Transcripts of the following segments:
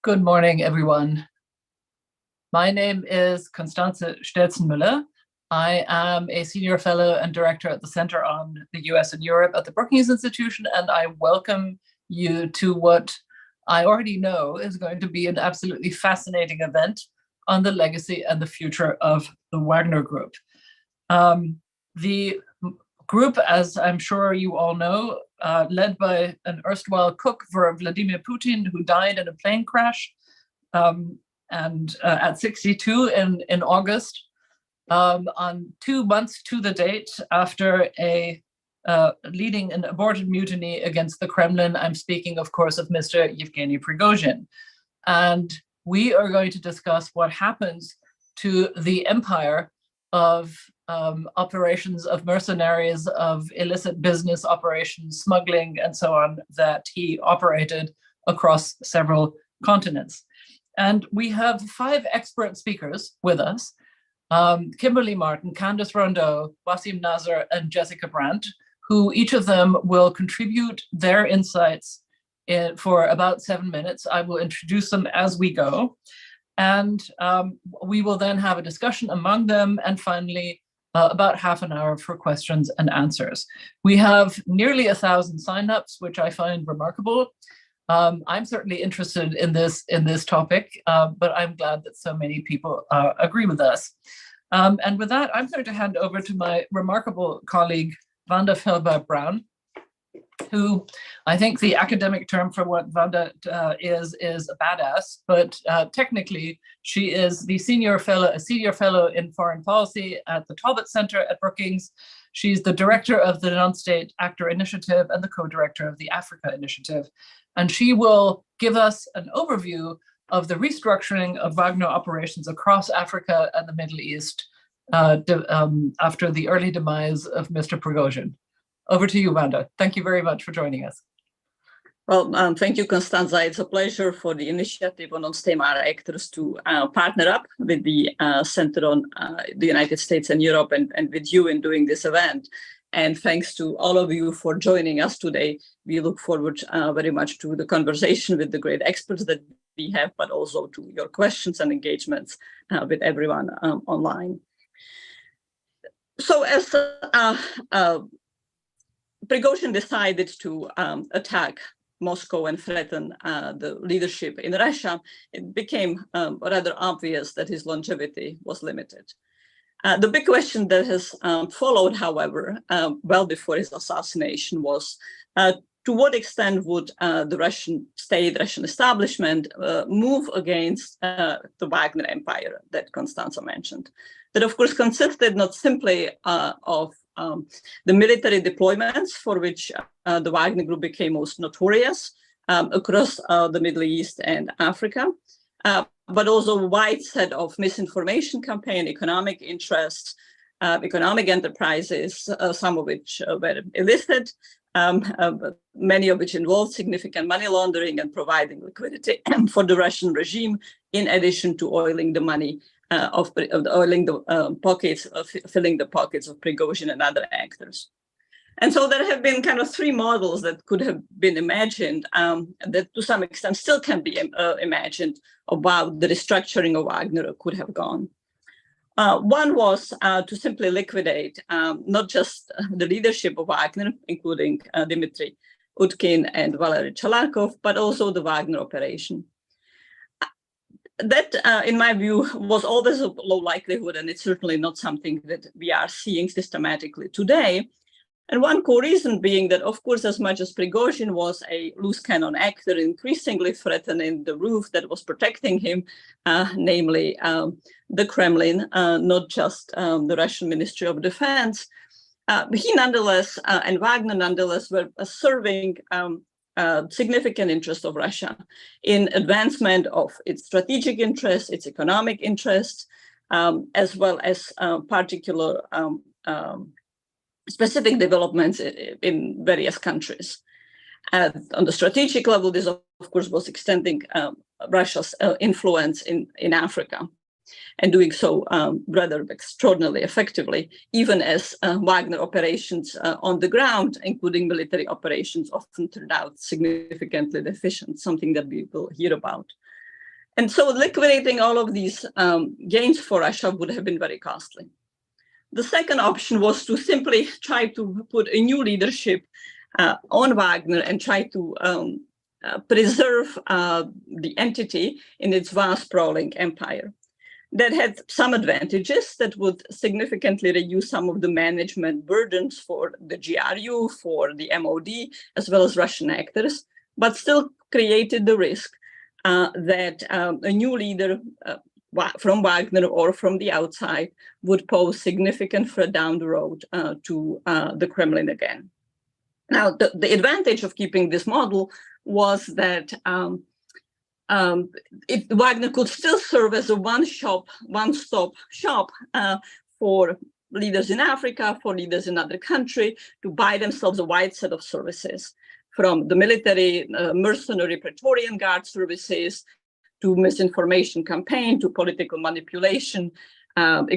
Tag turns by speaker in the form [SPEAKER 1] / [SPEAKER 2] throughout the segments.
[SPEAKER 1] Good morning, everyone. My name is Constanze Stelzenmüller. I am a senior fellow and director at the Center on the US and Europe at the Brookings Institution, and I welcome you to what I already know is going to be an absolutely fascinating event on the legacy and the future of the Wagner Group. The group, as I'm sure you all know, led by an erstwhile cook for Vladimir Putin, who died in a plane crash at 62 in August, on 2 months to the date after leading an aborted mutiny against the Kremlin. I'm speaking, of course, of Mr. Yevgeny Prigozhin. And we are going to discuss what happens to the empire of operations of mercenaries, of illicit business operations, smuggling, and so on, that he operated across several continents. And we have 5 expert speakers with us, Kimberly Martin, Candice Rondeau, Wasim Nazar, and Jessica Brandt, who each of them will contribute their insights for about 7 minutes. I will introduce them as we go. And we will then have a discussion among them, and finally, about half an hour for questions and answers. We have nearly 1,000 signups, which I find remarkable. I'm certainly interested in this topic, but I'm glad that so many people agree with us. And with that, I'm going to hand over to my remarkable colleague, Wanda Felber-Brown, who I think the academic term for what Wanda is a badass, but technically she is a senior fellow in foreign policy at the Talbot Center at Brookings. She's the director of the Nonstate Actor Initiative and the co-director of the Africa Initiative. And she will give us an overview of the restructuring of Wagner operations across Africa and the Middle East after the early demise of Mr. Prigozhin. Over to you, Wanda. Thank you very much for joining us.
[SPEAKER 2] Well, thank you, Constanza. It's a pleasure for the initiative on Nonstate Armed Actors to partner up with the Center on the United States and Europe and with you in doing this event. And thanks to all of you for joining us today. We look forward very much to the conversation with the great experts that we have, but also to your questions and engagements with everyone online. So as Prigozhin decided to attack Moscow and threaten the leadership in Russia, it became rather obvious that his longevity was limited. The big question that has followed, however, well before his assassination was to what extent would the Russian state, Russian establishment move against the Wagner empire that Constanza mentioned. That, of course, consisted not simply of the military deployments for which the Wagner Group became most notorious across the Middle East and Africa, but also a wide set of misinformation campaign, economic interests, economic enterprises, some of which were illicit, many of which involved significant money laundering and providing liquidity for the Russian regime, in addition to oiling the money filling the pockets of Prigozhin and other actors. And so there have been kind of 3 models that could have been imagined, that to some extent still can be imagined about the restructuring of Wagner could have gone. One was to simply liquidate not just the leadership of Wagner, including Dmitry Utkin and Valery Chalarkov, but also the Wagner operation. That, in my view, was always a low likelihood, and it's certainly not something that we are seeing systematically today. And one core reason being that, of course, as much as Prigozhin was a loose cannon actor, increasingly threatening the roof that was protecting him, namely the Kremlin, not just the Russian Ministry of Defense, he nonetheless, and Wagner nonetheless, were serving significant interest of Russia in advancement of its strategic interests, its economic interests, as well as particular specific developments in various countries. On the strategic level, this of course was extending Russia's influence in Africa, and doing so rather extraordinarily effectively, even as Wagner operations on the ground, including military operations, often turned out significantly deficient, something that we will hear about. And so liquidating all of these gains for Russia would have been very costly. The second option was to simply try to put a new leadership on Wagner and try to preserve the entity in its vast sprawling empire. That had some advantages that would significantly reduce some of the management burdens for the GRU, for the MOD, as well as Russian actors, but still created the risk that a new leader from Wagner or from the outside would pose significant threat down the road to the Kremlin again. Now, the advantage of keeping this model was that Wagner could still serve as a one-stop shop for leaders in Africa, for leaders in other countries, to buy themselves a wide set of services, from the military, mercenary Praetorian Guard services, to misinformation campaign, to political manipulation,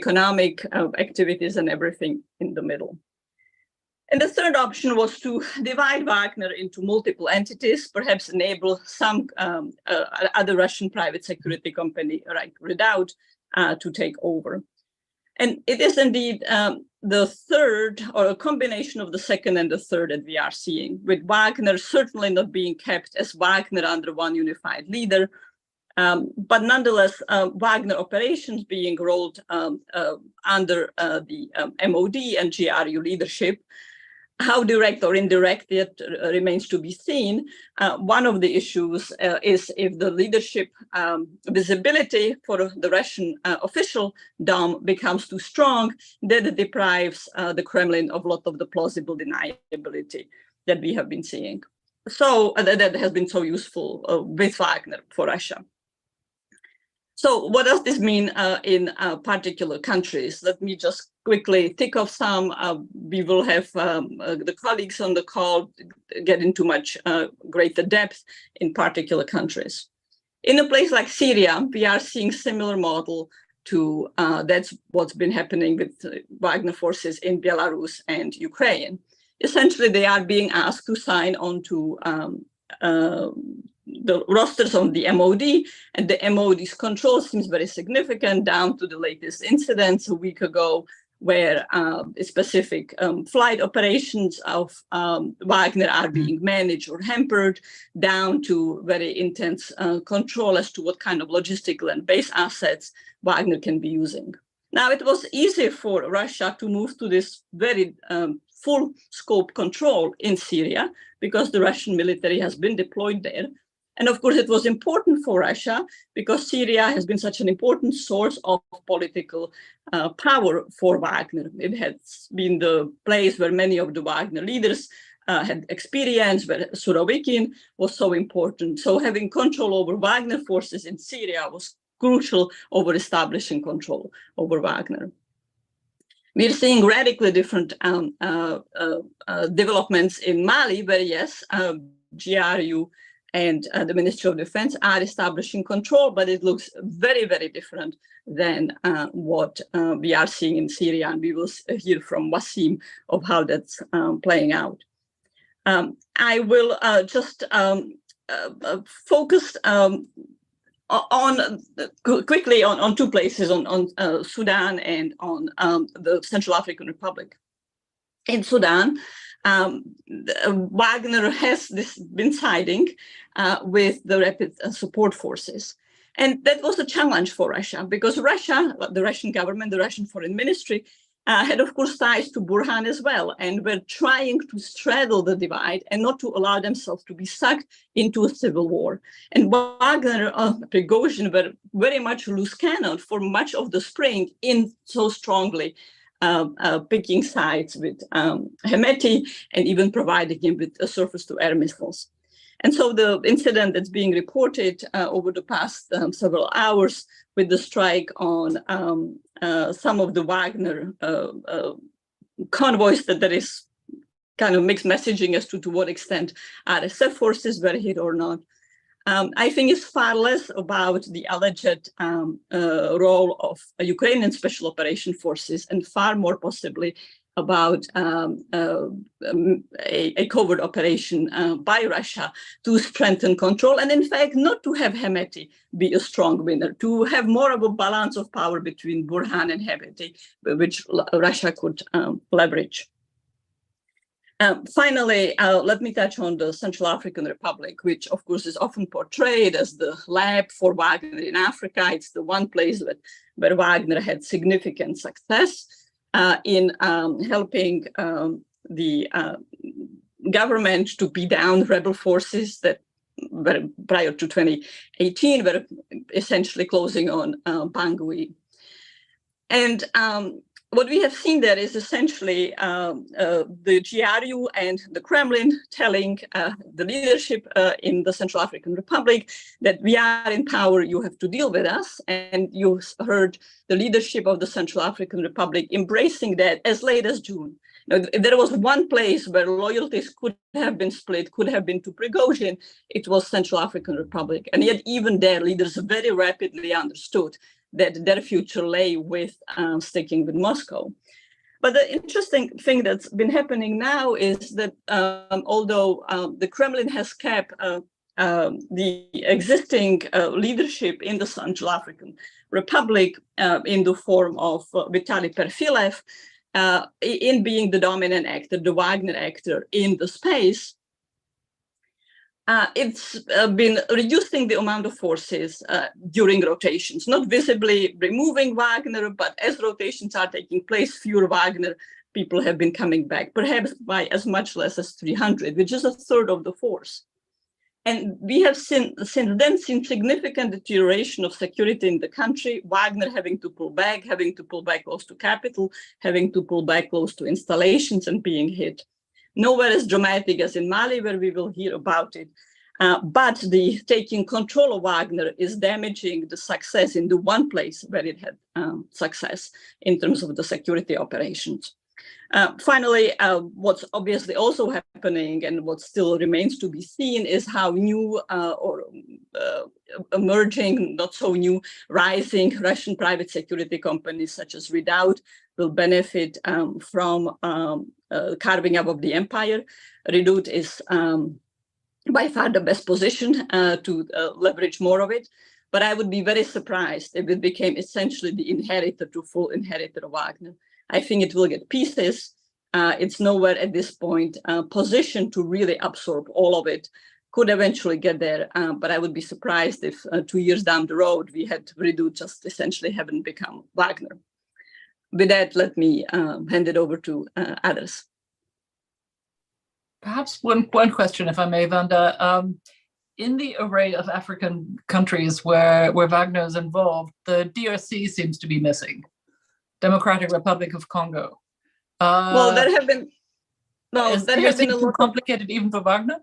[SPEAKER 2] economic activities, and everything in the middle. And the third option was to divide Wagner into multiple entities, perhaps enable some other Russian private security company like Redoubt to take over. And it is indeed the third, or a combination of the second and the third, that we are seeing, with Wagner certainly not being kept as Wagner under one unified leader, but nonetheless, Wagner operations being rolled under the MOD and GRU leadership. How direct or indirect it remains to be seen. One of the issues is if the leadership visibility for the Russian official dom becomes too strong, that it deprives the Kremlin of a lot of the plausible deniability that we have been seeing. So that has been so useful with Wagner for Russia. So what does this mean in particular countries? Let me just quickly tick off some. We will have the colleagues on the call get into much greater depth in particular countries. In a place like Syria, we are seeing similar model to that's what's been happening with Wagner forces in Belarus and Ukraine. Essentially, they are being asked to sign on to the rosters of the MOD, and the MOD's control seems very significant, down to the latest incidents a week ago, where specific flight operations of Wagner are being managed or hampered, down to very intense control as to what kind of logistical and base assets Wagner can be using. Now, it was easy for Russia to move to this very full scope control in Syria, because the Russian military has been deployed there. And of course, it was important for Russia because Syria has been such an important source of political power for Wagner. It has been the place where many of the Wagner leaders had experience, where Surovikin was so important. So having control over Wagner forces in Syria was crucial over establishing control over Wagner. We're seeing radically different developments in Mali, where yes, GRU and the Ministry of Defense are establishing control, but it looks very, very different than what we are seeing in Syria. And we will hear from Wasim of how that's playing out. I will just focus quickly on two places, on Sudan and on the Central African Republic. In Sudan, Wagner has been siding with the rapid support forces. And that was a challenge for Russia, because Russia, the Russian government, the Russian foreign ministry, had, of course, ties to Burhan as well, and were trying to straddle the divide and not to allow themselves to be sucked into a civil war. And Wagner, Prigozhin were very much loose cannon for much of the spring, in so strongly picking sides with Hemeti and even providing him with surface-to-air missiles. And so the incident that's being reported over the past several hours with the strike on some of the Wagner convoys, that there is kind of mixed messaging as to what extent RSF forces were hit or not. I think it's far less about the alleged role of Ukrainian special operation forces, and far more possibly about a covert operation by Russia to strengthen control, and in fact not to have Hemeti be a strong winner, to have more of a balance of power between Burhan and Hemeti, which Russia could leverage. Finally, let me touch on the Central African Republic, which of course is often portrayed as the lab for Wagner in Africa. It's the one place where Wagner had significant success in helping the government to beat down rebel forces that were prior to 2018 were essentially closing on Bangui. And what we have seen there is essentially the GRU and the Kremlin telling the leadership in the Central African Republic that we are in power, you have to deal with us. And you heard the leadership of the Central African Republic embracing that as late as June. Now, if there was one place where loyalties could have been split, could have been to Prigozhin, it was Central African Republic. And yet even their leaders very rapidly understood that their future lay with sticking with Moscow. But the interesting thing that's been happening now is that although the Kremlin has kept the existing leadership in the Central African Republic in the form of Vitaly Perfilev, in being the dominant actor, the Wagner actor in the space, it's been reducing the amount of forces during rotations, not visibly removing Wagner, but as rotations are taking place, fewer Wagner people have been coming back, perhaps by as much less as 300, which is a third of the force. And we have since then seen significant deterioration of security in the country, Wagner having to pull back close to capital, having to pull back close to installations and being hit. Nowhere as dramatic as in Mali, where we will hear about it. But the taking control of Wagner is damaging the success in the one place where it had success in terms of the security operations. Finally, what's obviously also happening and what still remains to be seen is how new or emerging, not so new, rising Russian private security companies such as Redoubt will benefit from carving up of the empire. Redoubt is by far the best position to leverage more of it. But I would be very surprised if it became essentially the full inheritor of Wagner. I think it will get pieces. It's nowhere at this point positioned to really absorb all of it. Could eventually get there, but I would be surprised if 2 years down the road we had Redoubt just essentially haven't become Wagner. With that, let me hand it over to others.
[SPEAKER 1] Perhaps one question, if I may, Wanda. In the array of African countries where Wagner is involved, the DRC seems to be missing. Democratic Republic of Congo.
[SPEAKER 2] Well, there have been
[SPEAKER 1] too complicated even for Wagner.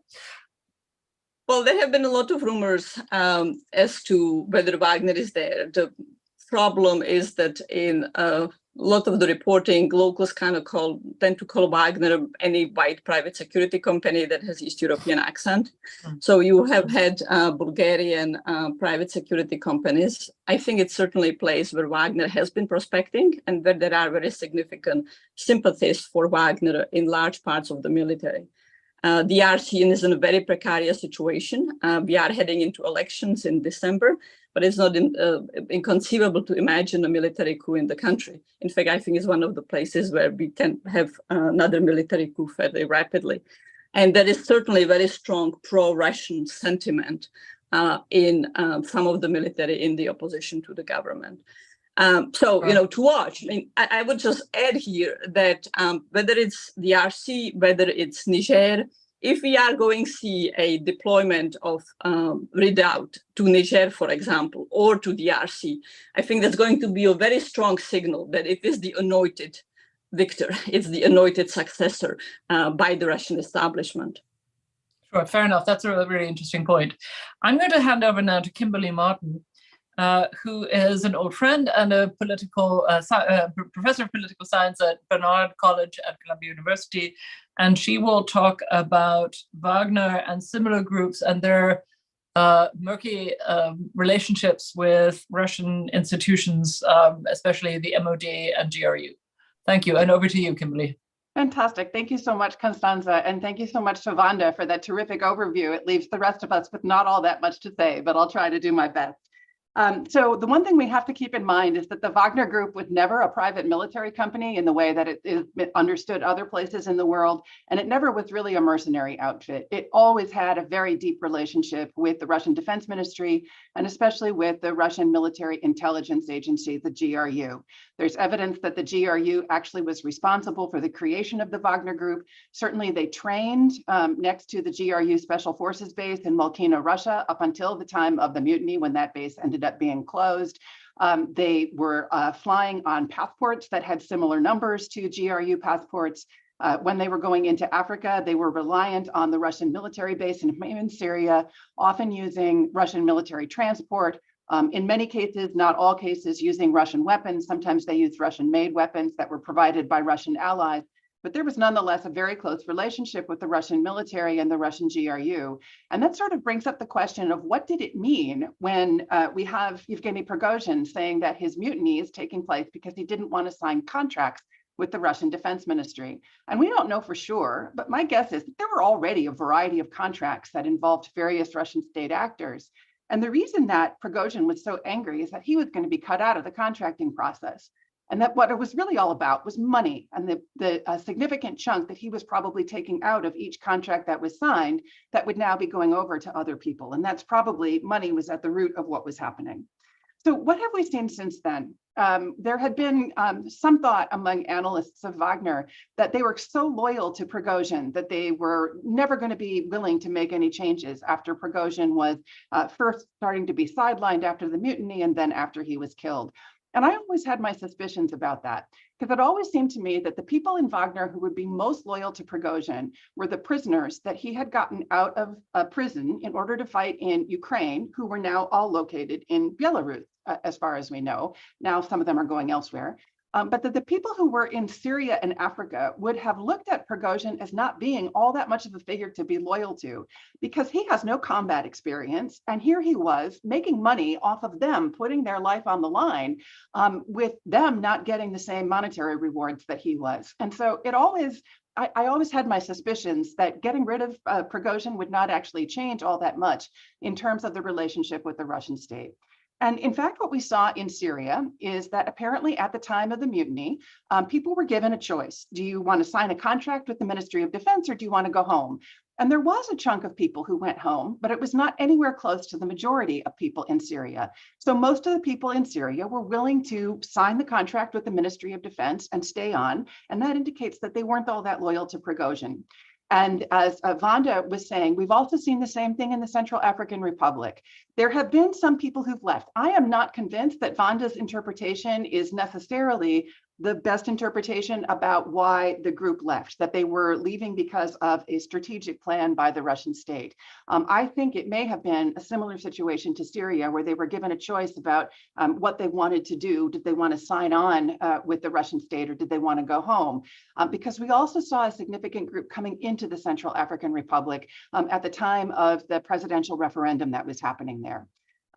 [SPEAKER 2] Well, there have been a lot of rumors as to whether Wagner is there. The problem is that in a lot of the reporting, locals tend to call Wagner any white private security company that has East European accent. So you have had Bulgarian private security companies. I think it's certainly a place where Wagner has been prospecting and where there are very significant sympathies for Wagner in large parts of the military. The RC is in a very precarious situation. We are heading into elections in December, but it's not inconceivable to imagine a military coup in the country. In fact, I think it's one of the places where we can have another military coup fairly rapidly. And there is certainly very strong pro-Russian sentiment in some of the military in the opposition to the government. To watch. I would just add here that whether it's the RC, whether it's Niger, if we are going to see a deployment of Redoubt to Niger, for example, or to the RC, I think that's going to be a very strong signal that it is the anointed victor, it's the anointed successor by the Russian establishment.
[SPEAKER 1] Sure, fair enough. That's a really interesting point. I'm going to hand over now to Kimberly Martin, who is an old friend and a professor of political science at Barnard College at Columbia University. And she will talk about Wagner and similar groups and their murky relationships with Russian institutions, especially the MOD and GRU. Thank you. And over to you, Kimberly.
[SPEAKER 3] Fantastic. Thank you so much, Constanza. And thank you so much to Wanda for that terrific overview. It leaves the rest of us with not all that much to say, but I'll try to do my best. So the one thing we have to keep in mind is that the Wagner Group was never a private military company in the way that it is understood other places in the world, and it never was really a mercenary outfit. It always had a very deep relationship with the Russian Defense Ministry, and especially with the Russian Military Intelligence Agency, the GRU. There's evidence that the GRU actually was responsible for the creation of the Wagner Group. Certainly they trained next to the GRU Special Forces base in Malkino, Russia, up until the time of the mutiny when that base ended up being closed. They were flying on passports that had similar numbers to GRU passports. When they were going into Africa, they were reliant on the Russian military base in Syria, often using Russian military transport. In many cases, not all cases, using Russian weapons. Sometimes they used Russian-made weapons that were provided by Russian allies. But there was nonetheless a very close relationship with the Russian military and the Russian GRU. And that sort of brings up the question of what did it mean when we have Yevgeny Prigozhin saying that his mutiny is taking place because he didn't want to sign contracts with the Russian Defense Ministry. And we don't know for sure, but my guess is that there were already a variety of contracts that involved various Russian state actors. And the reason that Prigozhin was so angry is that he was going to be cut out of the contracting process. And that what it was really all about was money and the significant chunk that he was probably taking out of each contract that was signed that would now be going over to other people. And that's probably money was at the root of what was happening. So what have we seen since then? There had been some thought among analysts of Wagner that they were so loyal to Prigozhin that they were never going to be willing to make any changes after Prigozhin was first starting to be sidelined after the mutiny and then after he was killed. And I always had my suspicions about that, because it always seemed to me that the people in Wagner who would be most loyal to Prigozhin were the prisoners that he had gotten out of prison in order to fight in Ukraine, who were now all located in Belarus, as far as we know. Now some of them are going elsewhere. But that the people who were in Syria and Africa would have looked at Prigozhin as not being all that much of a figure to be loyal to, because he has no combat experience. And here he was making money off of them, putting their life on the line, with them not getting the same monetary rewards that he was. And so it always, I always had my suspicions that getting rid of Prigozhin would not actually change all that much in terms of the relationship with the Russian state. And in fact, what we saw in Syria is that apparently at the time of the mutiny, people were given a choice. Do you want to sign a contract with the Ministry of Defense or do you want to go home? And there was a chunk of people who went home, but it was not anywhere close to the majority of people in Syria. So most of the people in Syria were willing to sign the contract with the Ministry of Defense and stay on. And that indicates that they weren't all that loyal to Prigozhin. And as Wanda was saying, we've also seen the same thing in the Central African Republic. There have been some people who've left. I am not convinced that Wanda's interpretation is necessarily the best interpretation about why the group left, that they were leaving because of a strategic plan by the Russian state. I think it may have been a similar situation to Syria, where they were given a choice about what they wanted to do. Did they want to sign on with the Russian state, or did they want to go home? Because we also saw a significant group coming into the Central African Republic at the time of the presidential referendum that was happening there.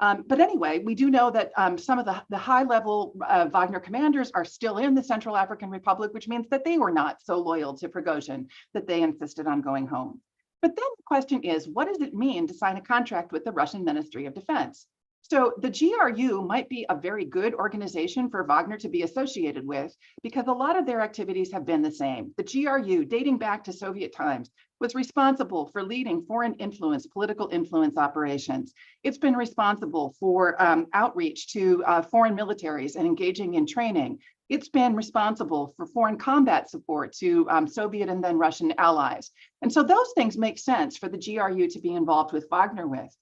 [SPEAKER 3] But anyway, we do know that some of the high-level Wagner commanders are still in the Central African Republic, which means that they were not so loyal to Prigozhin that they insisted on going home. But then the question is, what does it mean to sign a contract with the Russian Ministry of Defense? So the GRU might be a very good organization for Wagner to be associated with, because a lot of their activities have been the same. The GRU, dating back to Soviet times, was responsible for leading foreign influence, political influence operations. It's been responsible for outreach to foreign militaries and engaging in training. It's been responsible for foreign combat support to Soviet and then Russian allies. And so those things make sense for the GRU to be involved with Wagner with.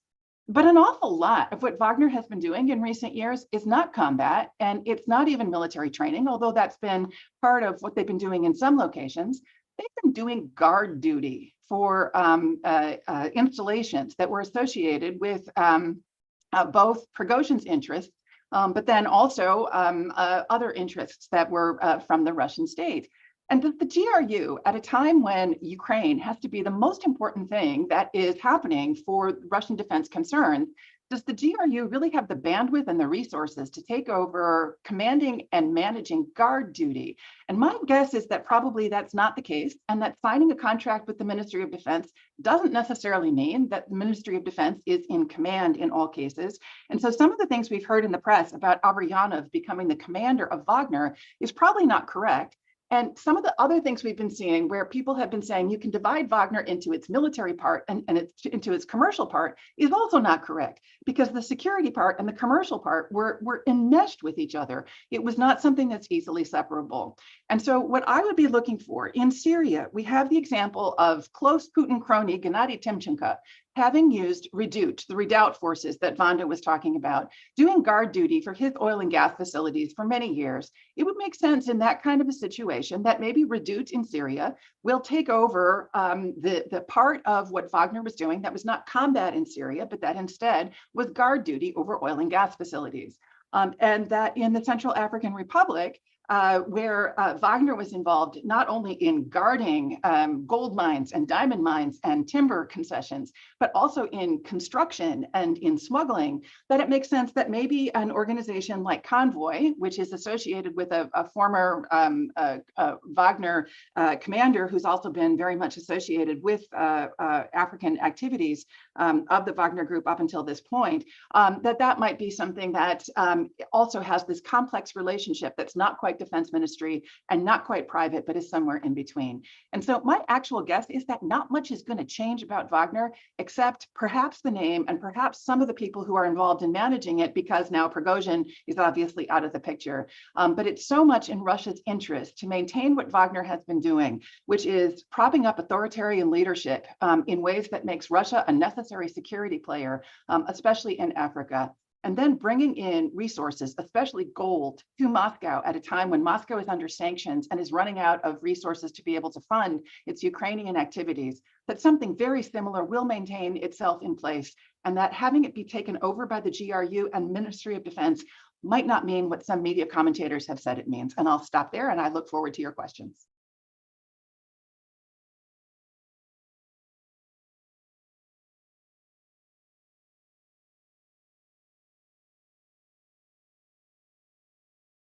[SPEAKER 3] But an awful lot of what Wagner has been doing in recent years is not combat, and it's not even military training, although that's been part of what they've been doing in some locations. They've been doing guard duty for installations that were associated with both Prigozhin's interests, but then also other interests that were from the Russian state. And the GRU, at a time when Ukraine has to be the most important thing that is happening for Russian defense concerns, does the GRU really have the bandwidth and the resources to take over commanding and managing guard duty? And my guess is that probably that's not the case, and that signing a contract with the Ministry of Defense doesn't necessarily mean that the Ministry of Defense is in command in all cases. And so some of the things we've heard in the press about Abrayanov becoming the commander of Wagner is probably not correct. And some of the other things we've been seeing where people have been saying you can divide Wagner into its military part and into its commercial part is also not correct, because the security part and the commercial part were enmeshed with each other. It was not something that's easily separable. And so what I would be looking for in Syria, we have the example of close Putin crony Gennady Timchenko having used Redoubt, the Redoubt forces that Wanda was talking about, doing guard duty for his oil and gas facilities for many years. It would make sense in that kind of a situation that maybe Redoubt in Syria will take over the part of what Wagner was doing that was not combat in Syria, but that instead was guard duty over oil and gas facilities. And that in the Central African Republic, where Wagner was involved not only in guarding gold mines and diamond mines and timber concessions, but also in construction and in smuggling, that it makes sense that maybe an organization like Convoy, which is associated with a former Wagner commander who's also been very much associated with African activities of the Wagner Group up until this point, that might be something that also has this complex relationship that's not quite defense ministry and not quite private, but is somewhere in between. And so my actual guess is that not much is going to change about Wagner, except perhaps the name and perhaps some of the people who are involved in managing it, because now Prigozhin is obviously out of the picture. But it's so much in Russia's interest to maintain what Wagner has been doing, which is propping up authoritarian leadership in ways that makes Russia a necessary security player, especially in Africa. And then bringing in resources, especially gold, to Moscow at a time when Moscow is under sanctions and is running out of resources to be able to fund its Ukrainian activities, that something very similar will maintain itself in place, and that having it be taken over by the GRU and Ministry of Defense might not mean what some media commentators have said it means. And I'll stop there, and I look forward to your questions.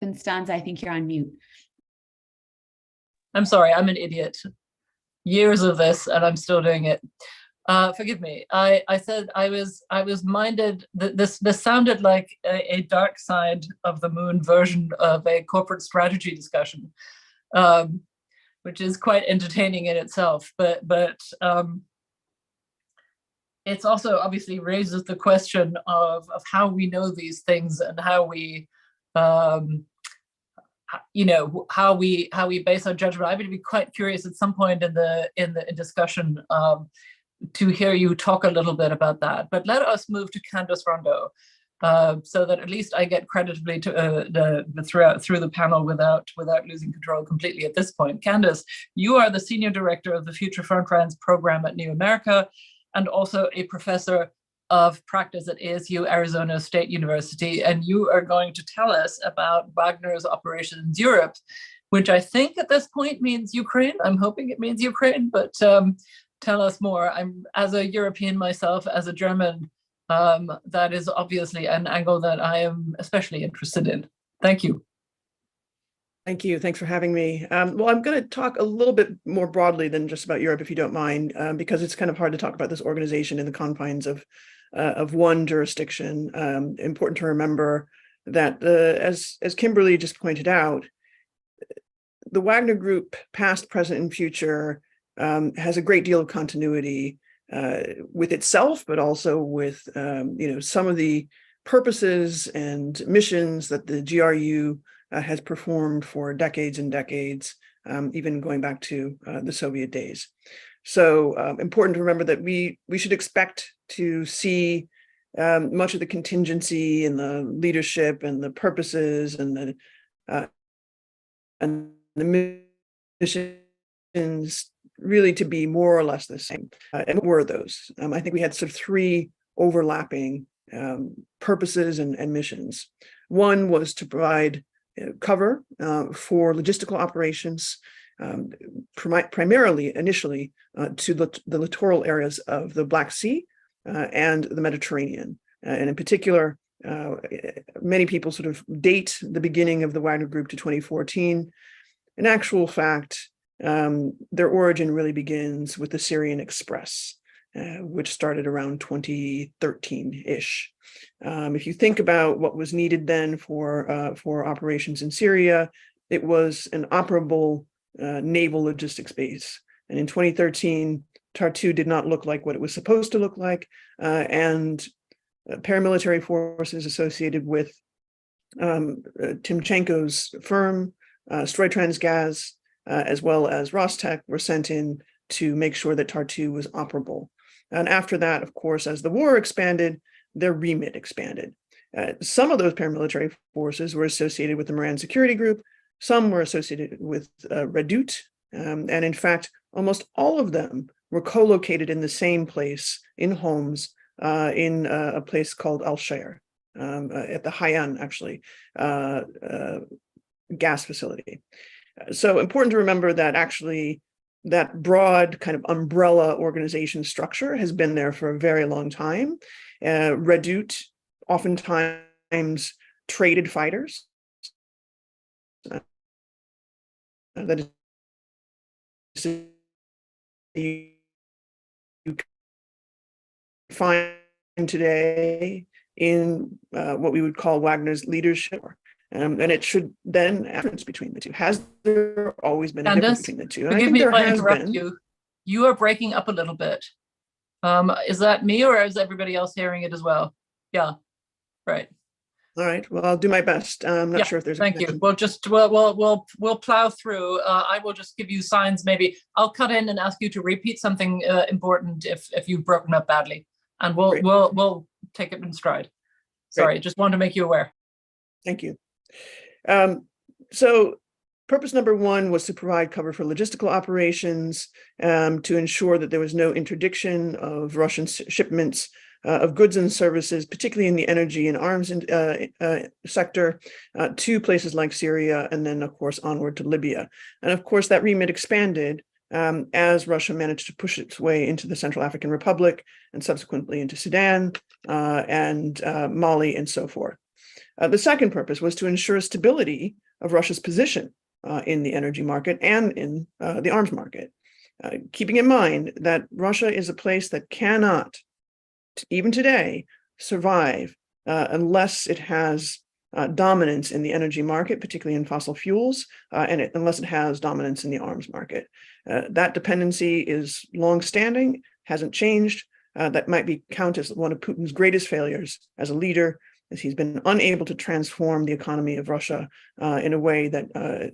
[SPEAKER 4] Constanza, I think you're on mute.
[SPEAKER 1] I'm sorry, I'm an idiot. Years of this and I'm still doing it. Forgive me. I said I was minded that this sounded like a dark side of the moon version of a corporate strategy discussion, which is quite entertaining in itself. But it's also obviously raises the question of how we know these things and how we how we base our judgment. I would be quite curious at some point in the discussion to hear you talk a little bit about that. But let us move to Candace Rondeau, so that at least I get creditably to through the panel without losing control completely at this point. Candace, you are the senior director of the Future Frontlines program at New America, and also a professor of practice at ASU Arizona State University, and you are going to tell us about Wagner's operations in Europe, which I think at this point means Ukraine. I'm hoping it means Ukraine, but tell us more. I'm, as a European myself, as a German, that is obviously an angle that I am especially interested in. Thank you.
[SPEAKER 5] Thank you. Thanks for having me. Well, I'm going to talk a little bit more broadly than just about Europe, if you don't mind, because it's kind of hard to talk about this organization in the confines of one jurisdiction. Important to remember that, as Kimberly just pointed out, the Wagner Group, past, present, and future, has a great deal of continuity with itself, but also with some of the purposes and missions that the GRU has performed for decades and decades, even going back to the Soviet days. So important to remember that we should expect to see much of the contingency and the leadership and the purposes and the missions really to be more or less the same. And what were those? I think we had sort of three overlapping purposes and missions. One was to provide cover for logistical operations, primarily initially to the littoral areas of the Black Sea and the Mediterranean. And in particular, many people sort of date the beginning of the Wagner Group to 2014. In actual fact, their origin really begins with the Syrian Express, which started around 2013-ish. If you think about what was needed then for operations in Syria, it was an operable naval logistics base. And in 2013, Tartu did not look like what it was supposed to look like, and paramilitary forces associated with Timchenko's firm, Stroytransgaz, as well as Rostec, were sent in to make sure that Tartu was operable. And after that, of course, as the war expanded, their remit expanded. Some of those paramilitary forces were associated with the Moran Security Group. Some were associated with Redoute. And in fact, almost all of them were co-located in the same place, in Homs, in a place called Al-Shair, at the Hayan, actually, gas facility. So important to remember that actually that broad kind of umbrella organization structure has been there for a very long time. Redoute oftentimes traded fighters. That is, you find today in what we would call Wagner's leadership. And it should then difference between the two. Has there always been a difference between the two?
[SPEAKER 1] Forgive me if I interrupt you. You are breaking up a little bit. Is that me or is everybody else hearing it as well? Yeah, right.
[SPEAKER 5] All right. Well, I'll do my best. I'm not sure if there's.
[SPEAKER 1] Thank you. We'll plow through. I will just give you signs. Maybe I'll cut in and ask you to repeat something important if you've broken up badly, and we'll take it in stride. Sorry, just wanted to make you aware.
[SPEAKER 5] Thank you. So purpose number one was to provide cover for logistical operations, to ensure that there was no interdiction of Russian shipments of goods and services, particularly in the energy and arms sector, to places like Syria, and then, of course, onward to Libya. And of course, that remit expanded as Russia managed to push its way into the Central African Republic and subsequently into Sudan and Mali and so forth. The second purpose was to ensure stability of Russia's position in the energy market and in the arms market, keeping in mind that Russia is a place that cannot, even today, survive unless it has dominance in the energy market, particularly in fossil fuels, and unless it has dominance in the arms market. That dependency is longstanding, hasn't changed. That might be counted as one of Putin's greatest failures as a leader, as he's been unable to transform the economy of Russia in a way that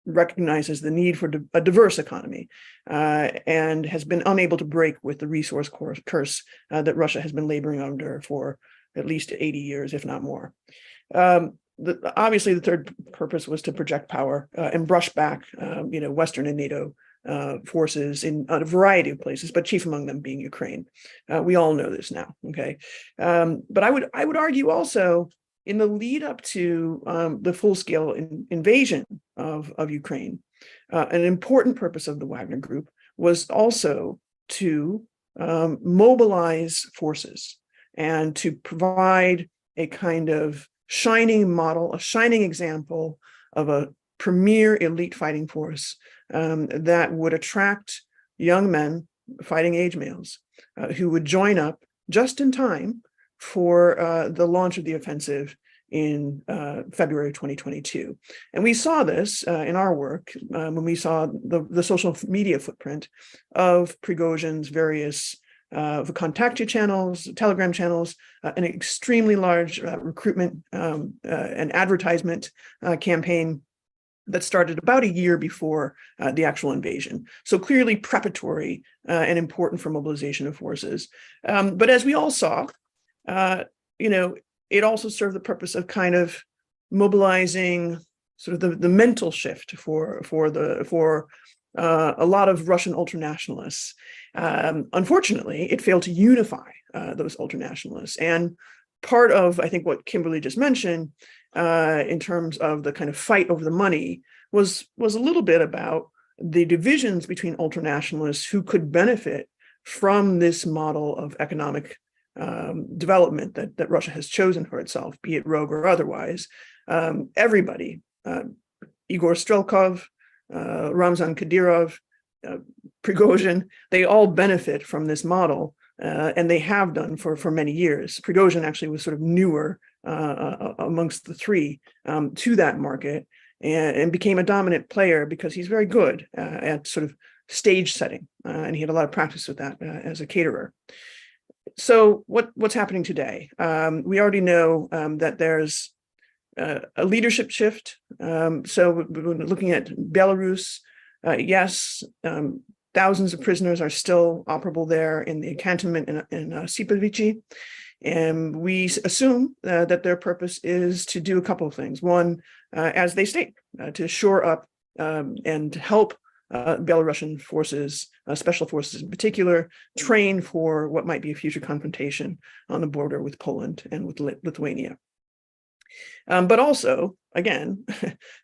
[SPEAKER 5] recognizes the need for a diverse economy and has been unable to break with the resource curse that Russia has been laboring under for at least 80 years, if not more. Obviously, the third purpose was to project power and brush back, Western and NATO forces in a variety of places, but chief among them being Ukraine. We all know this now, okay? But I would argue also in the lead up to the full-scale invasion of Ukraine, an important purpose of the Wagner Group was also to mobilize forces and to provide a kind of shining model, a shining example of a premier elite fighting force that would attract young men, fighting age males, who would join up just in time for the launch of the offensive in February of 2022. And we saw this in our work when we saw the social media footprint of Prigozhin's various Kontakte channels, Telegram channels, an extremely large recruitment and advertisement campaign that started about a year before the actual invasion. So clearly preparatory and important for mobilization of forces. But as we all saw, it also served the purpose of kind of mobilizing sort of the mental shift for a lot of Russian ultranationalists. Unfortunately, it failed to unify those ultranationalists. And part of, I think, what Kimberly just mentioned in terms of the kind of fight over the money was a little bit about the divisions between ultranationalists who could benefit from this model of economic development that Russia has chosen for itself, be it rogue or otherwise, everybody, Igor Strelkov, Ramzan Kadyrov, Prigozhin, they all benefit from this model, and they have done for many years. Prigozhin actually was sort of newer amongst the three to that market, and became a dominant player because he's very good at sort of stage setting, and he had a lot of practice with that as a caterer. So what's happening today? We already know that there's a leadership shift. So we're looking at Belarus. Yes, thousands of prisoners are still operable there in the cantonment in Sipovichi. And we assume that their purpose is to do a couple of things. One, as they state, to shore up and help Belarusian forces, special forces in particular, train for what might be a future confrontation on the border with Poland and with Lithuania. But also, again,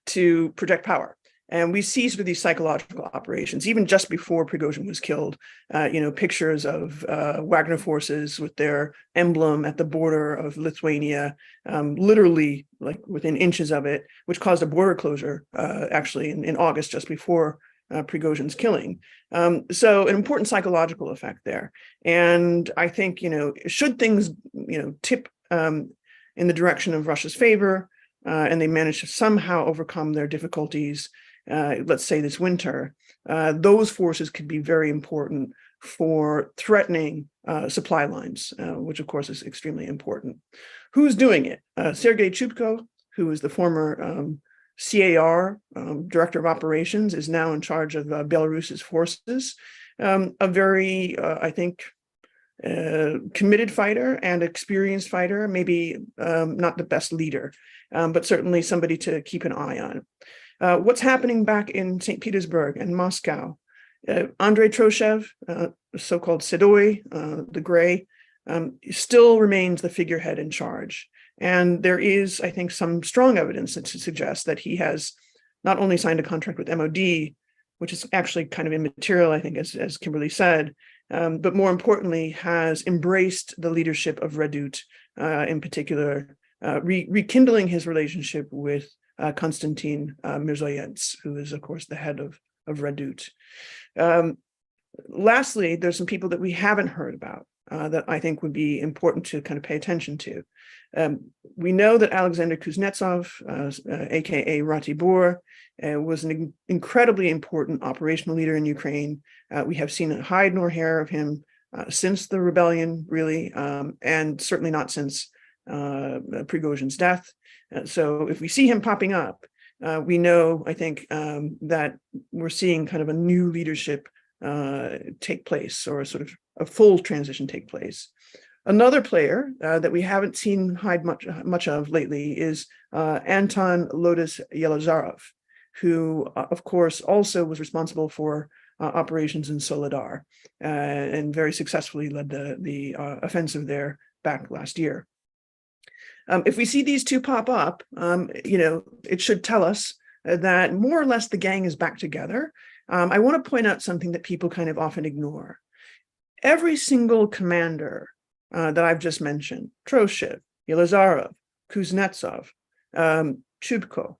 [SPEAKER 5] to project power. And we see sort of these psychological operations, even just before Prigozhin was killed, pictures of Wagner forces with their emblem at the border of Lithuania, literally like within inches of it, which caused a border closure actually in August, just before Prigozhin's killing. So an important psychological effect there. And I think, should things, tip in the direction of Russia's favor, and they manage to somehow overcome their difficulties, let's say this winter, those forces could be very important for threatening supply lines, which of course is extremely important. Who's doing it? Sergei Chubko, who is the former CAR director of operations, is now in charge of Belarus's forces. A very, I think, committed fighter and experienced fighter, maybe not the best leader, but certainly somebody to keep an eye on. What's happening back in St. Petersburg and Moscow? Andrei Troshev, so-called Sedoy, the Gray, still remains the figurehead in charge. And there is, I think, some strong evidence to suggest that he has not only signed a contract with MOD, which is actually kind of immaterial, I think, as Kimberly said, but more importantly, has embraced the leadership of Redut, in particular, rekindling his relationship with Konstantin Mirzoyants, who is, of course, the head of Redut. Lastly, there's some people that we haven't heard about that I think would be important to kind of pay attention to. We know that Alexander Kuznetsov, aka Ratibor, was an incredibly important operational leader in Ukraine. We have seen a hide nor hair of him since the rebellion, really, and certainly not since Prigozhin's death. So if we see him popping up, we know, I think, that we're seeing kind of a new leadership take place, or sort of a full transition take place. Another player that we haven't seen hide much of lately is Anton Lotus Yelazarov, who, of course, also was responsible for operations in Soledar and very successfully led the offensive there back last year. If we see these two pop up, it should tell us that more or less the gang is back together. I want to point out something that people kind of often ignore. Every single commander that I've just mentioned, Troshev, Yelazarov, Kuznetsov, Chubko,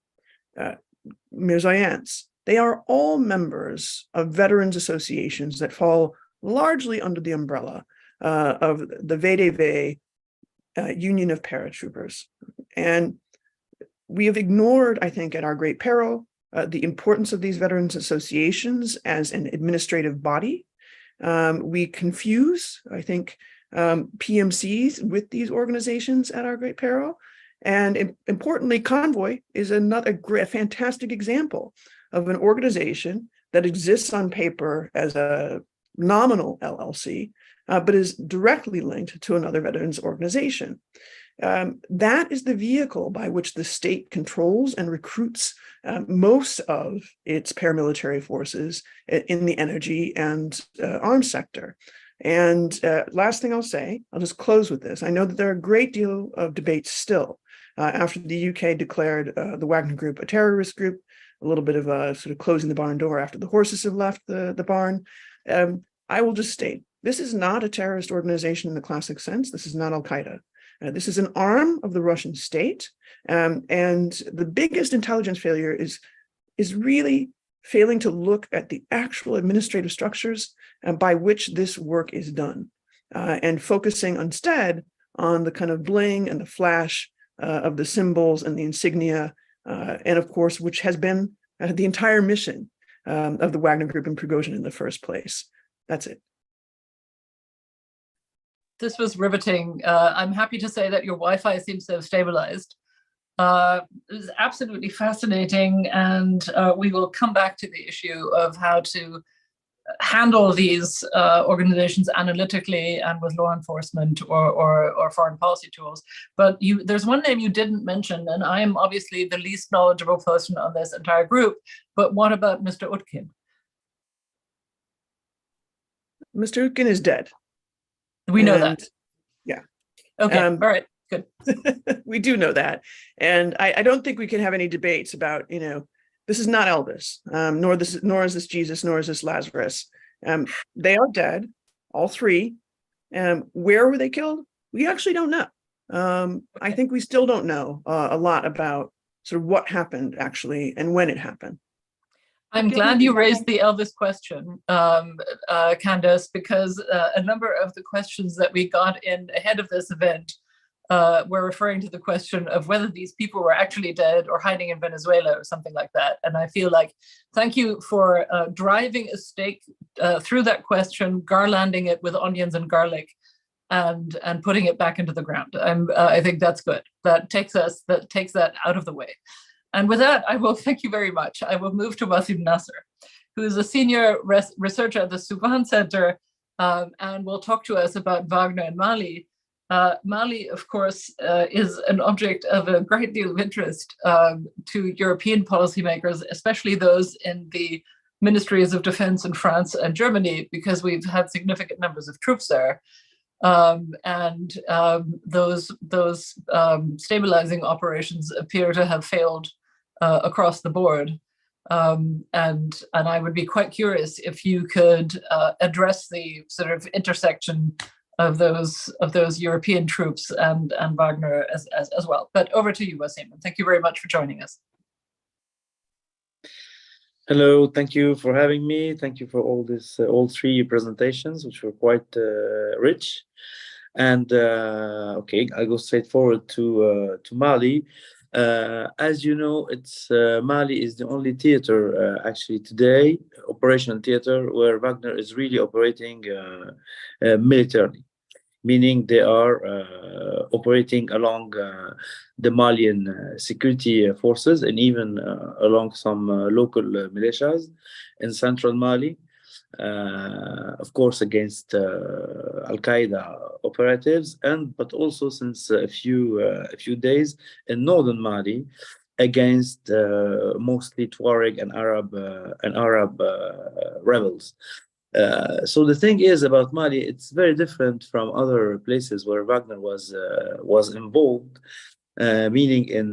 [SPEAKER 5] Mirzoyants, they are all members of veterans associations that fall largely under the umbrella of the VDV Union of Paratroopers. And we have ignored, I think, at our great peril, the importance of these veterans associations as an administrative body. We confuse, I think, PMCs with these organizations at our great peril. And importantly, Convoy is a fantastic example of an organization that exists on paper as a nominal LLC, but is directly linked to another veterans organization. That is the vehicle by which the state controls and recruits most of its paramilitary forces in the energy and arms sector. And last thing I'll say, I'll just close with this. I know that there are a great deal of debates still after the UK declared the Wagner Group a terrorist group, a little bit of a sort of closing the barn door after the horses have left the barn. I will just state this is not a terrorist organization in the classic sense. This is not Al-Qaeda. This is an arm of the Russian state. And the biggest intelligence failure is really failing to look at the actual administrative structures by which this work is done, and focusing instead on the kind of bling and the flash of the symbols and the insignia, and of course, which has been the entire mission of the Wagner Group and Prigozhin in the first place. That's it.
[SPEAKER 1] This was riveting. I'm happy to say that your Wi-Fi seems to have stabilized. It was absolutely fascinating, and we will come back to the issue of how to handle these organizations analytically and with law enforcement or foreign policy tools. But there's one name you didn't mention, and I am obviously the least knowledgeable person on this entire group, but what about Mr. Utkin?
[SPEAKER 5] Mr. Utkin is dead.
[SPEAKER 1] We know that.
[SPEAKER 5] Yeah.
[SPEAKER 1] Okay, all right, good.
[SPEAKER 5] We do know that. And I don't think we can have any debates about, this is not Elvis, nor is this Jesus, nor is this Lazarus. They are dead, all three. Where were they killed? We actually don't know. I think we still don't know a lot about sort of what happened actually and when it happened.
[SPEAKER 1] I'm glad you raised the Elvis question, Candace, because a number of the questions that we got in ahead of this event were referring to the question of whether these people were actually dead or hiding in Venezuela or something like that. And I feel like, thank you for driving a stake through that question, garlanding it with onions and garlic, and putting it back into the ground. I think that's good. That takes that out of the way. And with that, I will thank you very much. I will move to Wasim Nasser, who is a senior researcher at the Souvan Center, and will talk to us about Wagner and Mali. Mali, of course, is an object of a great deal of interest to European policymakers, especially those in the ministries of defense in France and Germany, because we've had significant numbers of troops there. Those stabilizing operations appear to have failed across the board. And I would be quite curious if you could address the sort of intersection of those European troops and Wagner as well. But over to you, Wasim. Thank you very much for joining us.
[SPEAKER 4] Hello, thank you for having me. Thank you for all three presentations, which were quite rich. And okay, I'll go straight forward to Mali. As you know, Mali is the only theater actually today, operational theater, where Wagner is really operating militarily, meaning they are operating along the Malian security forces and even along some local militias in central Mali. Of course, against Al-Qaeda operatives, but also since a few days in northern Mali against mostly Tuareg and Arab rebels. So the thing is about Mali, it's very different from other places where Wagner was involved. Meaning in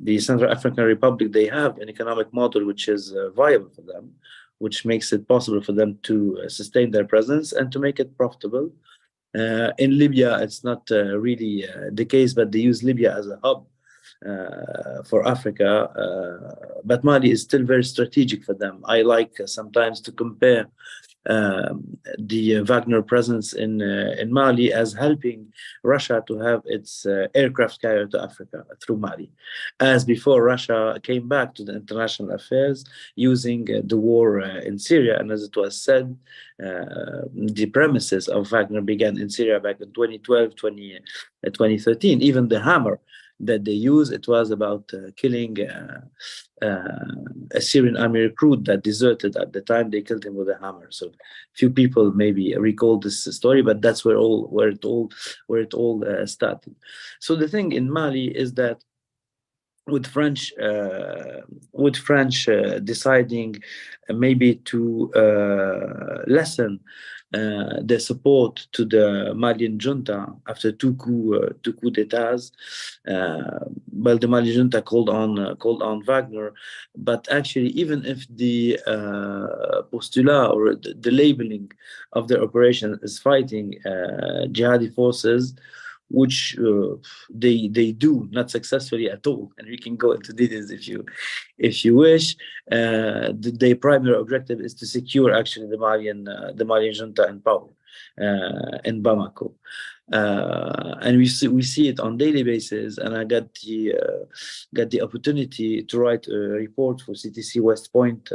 [SPEAKER 4] the Central African Republic, they have an economic model which is viable for them, which makes it possible for them to sustain their presence and to make it profitable. In Libya, it's not really the case, but they use Libya as a hub for Africa. But Mali is still very strategic for them. I like sometimes to compare the Wagner presence in Mali as helping Russia to have its aircraft carrier to Africa through Mali, as before Russia came back to the international affairs using the war in Syria. And as it was said, the premises of Wagner began in Syria back in 2012, 2013. Even the hammer that they use, it was about killing a Syrian army recruit that deserted at the time. They killed him with a hammer. So few people maybe recall this story, but that's where it all started. So the thing in Mali is that with French deciding maybe to lessen their support to the Malian junta after two coup d'états. Well, the Malian junta called on Wagner, but actually, even if the postulat or the labeling of their operation is fighting jihadi forces, which they do not successfully at all, and we can go into details if you wish. Their primary objective is to secure actually the Malian junta in power in Bamako. And we see it on daily basis. And I got the opportunity to write a report for CTC West Point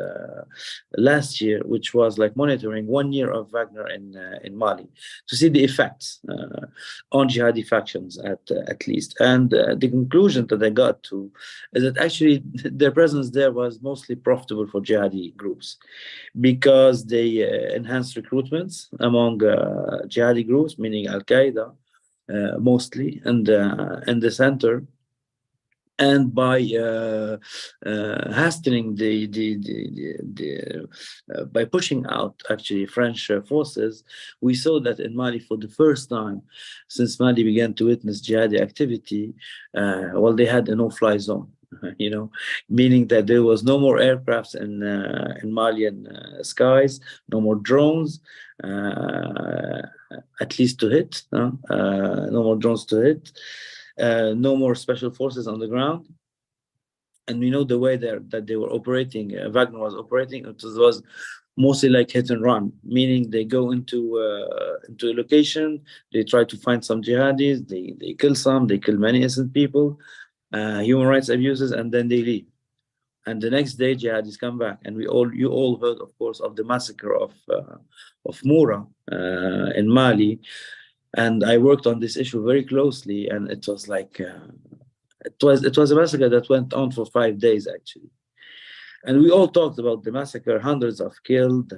[SPEAKER 4] last year, which was like monitoring 1 year of Wagner in Mali, to see the effects on jihadi factions at least. And the conclusion that I got to is that actually their presence there was mostly profitable for jihadi groups, because they enhanced recruitments among jihadi groups, meaning Al-Qaeda, mostly, and in the center. And by hastening by pushing out actually French forces, we saw that in Mali, for the first time since Mali began to witness jihadi activity, well, they had a no-fly zone. Meaning that there was no more aircrafts in Malian skies, no more drones, at least to hit, no more drones to hit, no more special forces on the ground. And we know the way that they were operating, Wagner was operating, it was mostly like hit and run, meaning they go into a location, they try to find some jihadis, they kill some, they kill many innocent people, human rights abuses, and then they leave. And the next day, jihadis come back. And you all heard, of course, of the massacre of Moura in Mali. And I worked on this issue very closely, and it was like it was a massacre that went on for 5 days actually. And we all talked about the massacre, hundreds of killed,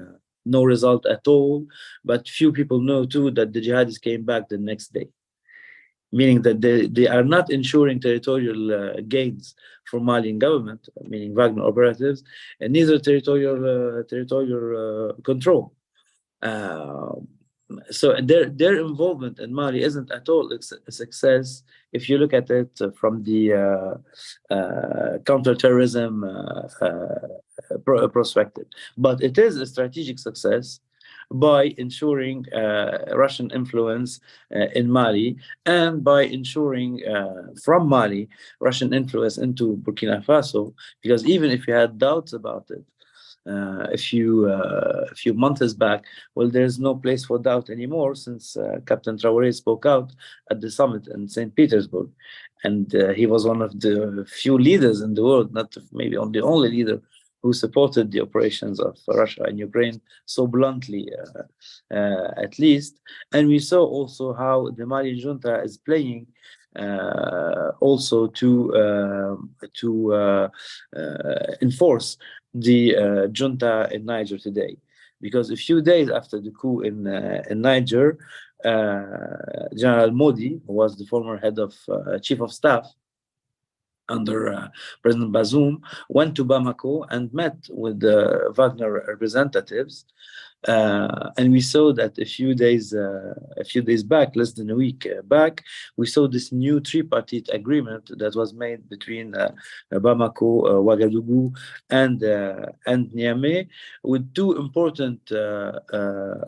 [SPEAKER 4] no result at all. But few people know too that the jihadis came back the next day, meaning that they are not ensuring territorial gains for Malian government, meaning Wagner operatives, and neither territorial control. So their involvement in Mali isn't at all a success if you look at it from the counterterrorism perspective. But it is a strategic success by ensuring Russian influence in Mali, and by ensuring from Mali Russian influence into Burkina Faso, because even if you had doubts about it a few months back, well, there's no place for doubt anymore, since Captain Traoré spoke out at the summit in St. Petersburg, and he was one of the few leaders in the world, not maybe the only leader, who supported the operations of Russia and Ukraine so bluntly, at least. And we saw also how the Malian junta is playing also to enforce the junta in Niger today, because a few days after the coup in Niger, General Modi, who was the former head of chief of staff under President Bazoum, went to Bamako and met with the Wagner representatives. And we saw that a few days back, less than a week back, we saw this new tripartite agreement that was made between Bamako, Ouagadougou, and Niamey, with two important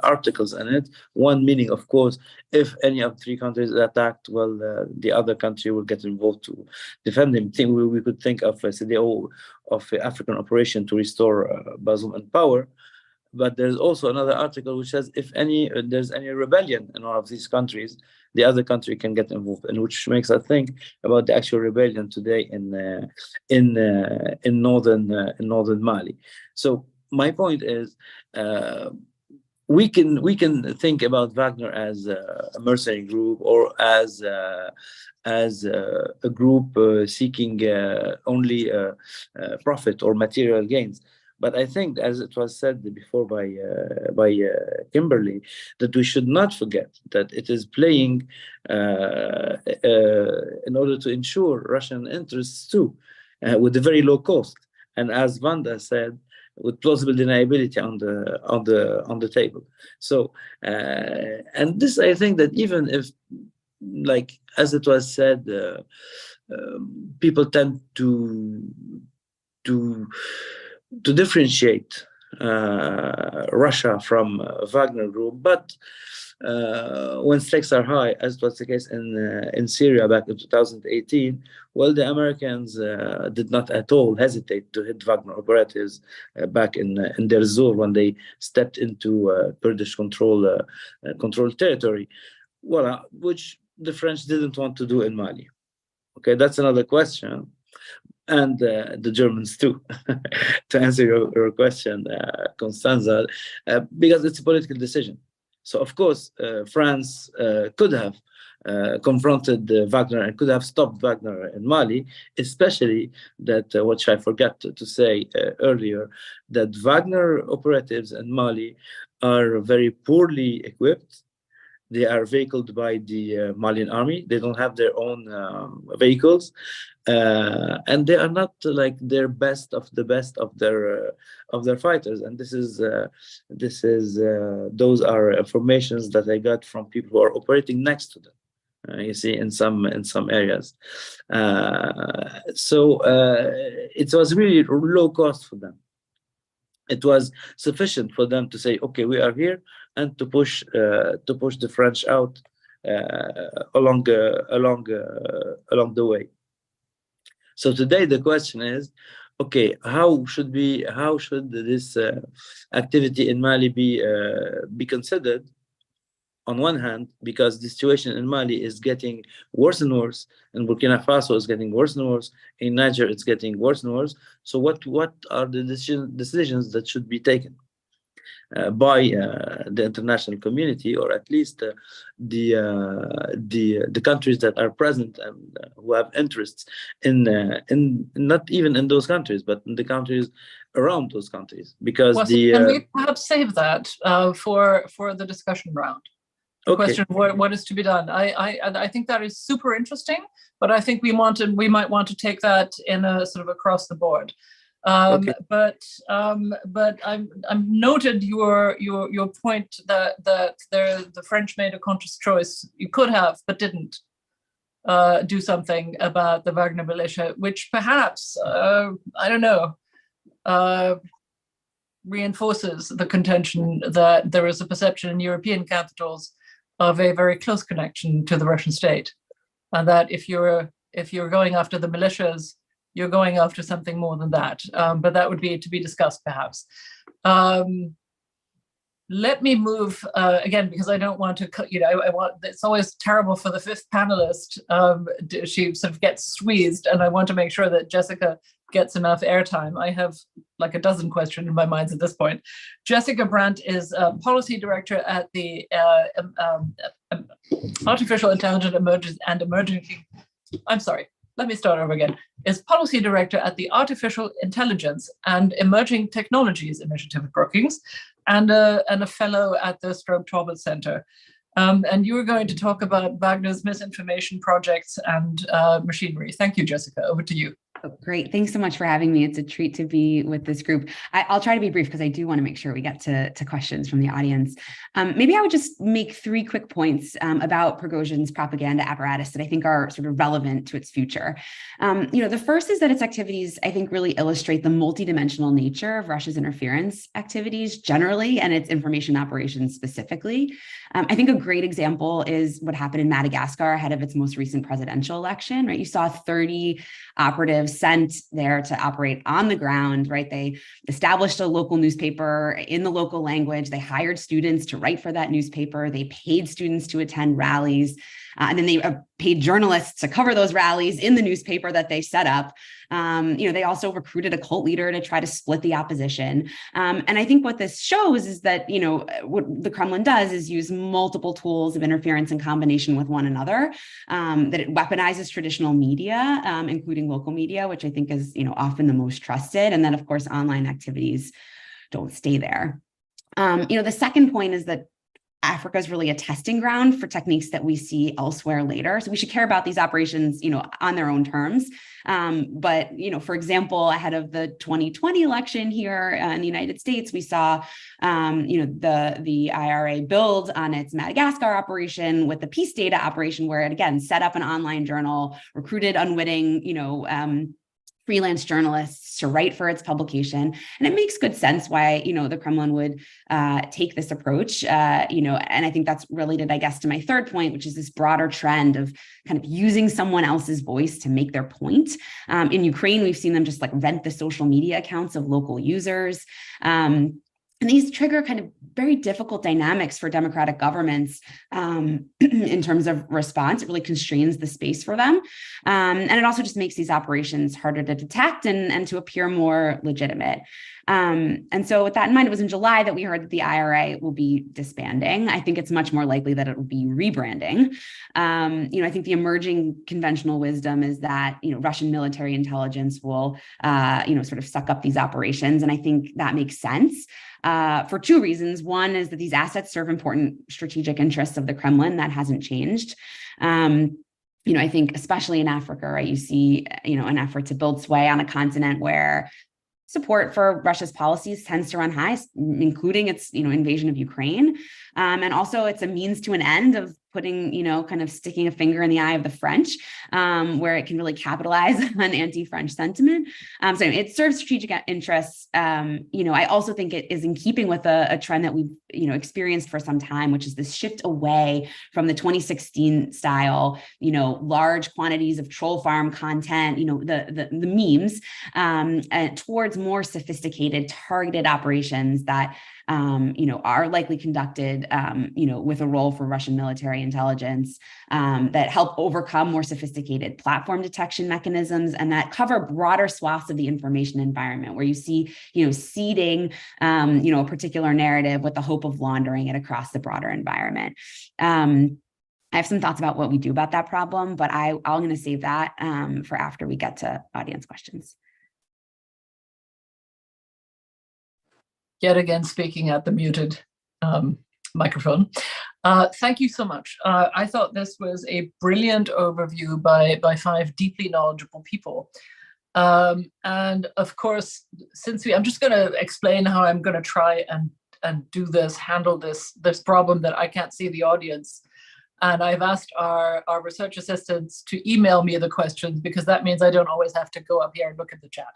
[SPEAKER 4] articles in it. One meaning, of course, if any of three countries is attacked, well, the other country will get involved to defend them. We could think of a CDO, of African operation to restore Bazoum in power. But there's also another article which says if there's any rebellion in one of these countries, the other country can get involved, and which makes us think about the actual rebellion today in northern Mali. So my point is, we can think about Wagner as a mercenary group, or as a group seeking only profit or material gains. But I think, as it was said before by Kimberly, that we should not forget that it is playing in order to ensure Russian interests too, with a very low cost. And as Vanda said, with plausible deniability on the table. So, and this, I think that even if, like as it was said, people tend to differentiate Russia from Wagner Group, but when stakes are high, as was the case in Syria back in 2018, well, the Americans did not at all hesitate to hit Wagner operatives back in Deir Zor when they stepped into Kurdish controlled territory, well, which the French didn't want to do in Mali. Okay, that's another question. And the Germans too, to answer your question, Constanza, because it's a political decision. So, of course, France could have confronted Wagner and could have stopped Wagner in Mali, especially that, which I forgot to say earlier, that Wagner operatives in Mali are very poorly equipped. They are vehicled by the Malian army. They don't have their own vehicles, and they are not like their best of the best of their fighters. And this is those are informations that I got from people who are operating next to them. You see, in some areas. So it was really low cost for them. It was sufficient for them to say, okay, we are here, and to push the French out along the way. So today the question is, okay, how should this activity in Mali be considered? On one hand, because the situation in Mali is getting worse and worse, and Burkina Faso is getting worse and worse, in Niger it's getting worse and worse. So what are the decisions that should be taken by the international community, or at least the countries that are present and who have interests in not even in those countries, but in the countries around those countries? Because
[SPEAKER 1] can we perhaps save that for the discussion round? The question of what is to be done. I think that is super interesting, but I think we might want to take that in a sort of across the board. But I'm noted your point that the French made a conscious choice. You could have, but didn't do something about the Wagner militia, which perhaps I don't know. Reinforces the contention that there is a perception in European capitals of a very close connection to the Russian state, and that if you're going after the militias, you're going after something more than that. But that would be to be discussed, perhaps. Let me move again, because I don't want to. It's always terrible for the fifth panelist. She sort of gets squeezed, and I want to make sure that Jessica gets enough airtime. I have like a dozen questions in my mind at this point. Jessica Brandt is policy director at the Artificial Intelligence Emerging. I'm sorry. Let me start over again. Is policy director at the Artificial Intelligence and Emerging Technologies Initiative at Brookings, and a fellow at the Strobe-Talbot Center. And you were going to talk about Wagner's misinformation projects and machinery. Thank you, Jessica. Over to you.
[SPEAKER 6] Oh, great. Thanks so much for having me. It's a treat to be with this group. I'll try to be brief because I do want to make sure we get to questions from the audience. Maybe I would just make 3 quick points about Prigozhin's propaganda apparatus that I think are sort of relevant to its future. The first is that its activities, I think, really illustrate the multidimensional nature of Russia's interference activities generally and its information operations specifically. I think a great example is what happened in Madagascar ahead of its most recent presidential election, right? You saw 30 operatives sent there to operate on the ground, right? They established a local newspaper in the local language. They hired students to write for that newspaper. They paid students to attend rallies. And then they paid journalists to cover those rallies in the newspaper that they set up. They also recruited a cult leader to try to split the opposition. And I think what this shows is that, what the Kremlin does is use multiple tools of interference in combination with one another, that it weaponizes traditional media, including local media, which I think is, often the most trusted. And then, of course, online activities don't stay there. The second point is that Africa is really a testing ground for techniques that we see elsewhere later. So we should care about these operations, on their own terms. But, for example, ahead of the 2020 election here in the United States, we saw, the IRA build on its Madagascar operation with the Peace Data operation, where it again set up an online journal, recruited unwitting, freelance journalists to write for its publication. And it makes good sense why, the Kremlin would take this approach, and I think that's related, I guess, to my third point, which is this broader trend of kind of using someone else's voice to make their point. In Ukraine, we've seen them just like rent the social media accounts of local users. And these trigger kind of very difficult dynamics for democratic governments in terms of response. It really constrains the space for them. And it also just makes these operations harder to detect and to appear more legitimate. And so with that in mind, it was in July that we heard that the IRA will be disbanding. I think it's much more likely that it will be rebranding. I think the emerging conventional wisdom is that, Russian military intelligence will, sort of suck up these operations. And I think that makes sense. For two reasons. One is that these assets serve important strategic interests of the Kremlin. That hasn't changed. I think especially in Africa, right, you see, an effort to build sway on a continent where support for Russia's policies tends to run high, including its, invasion of Ukraine. And also it's a means to an end of putting, kind of sticking a finger in the eye of the French, where it can really capitalize on anti-French sentiment. So it serves strategic interests. I also think it is in keeping with a trend that we've, experienced for some time, which is this shift away from the 2016 style, large quantities of troll farm content, the memes, and towards more sophisticated, targeted operations that, are likely conducted, with a role for Russian military intelligence, that help overcome more sophisticated platform detection mechanisms and that cover broader swaths of the information environment where you see, seeding, a particular narrative with the hope of laundering it across the broader environment. I have some thoughts about what we do about that problem, but I'm going to save that for after we get to audience questions.
[SPEAKER 1] Yet again, speaking at the muted microphone. Thank you so much. I thought this was a brilliant overview by five deeply knowledgeable people. And of course, I'm just going to explain how I'm going to try and do this, handle this problem that I can't see the audience. And I've asked our research assistants to email me the questions because that means I don't always have to go up here and look at the chat.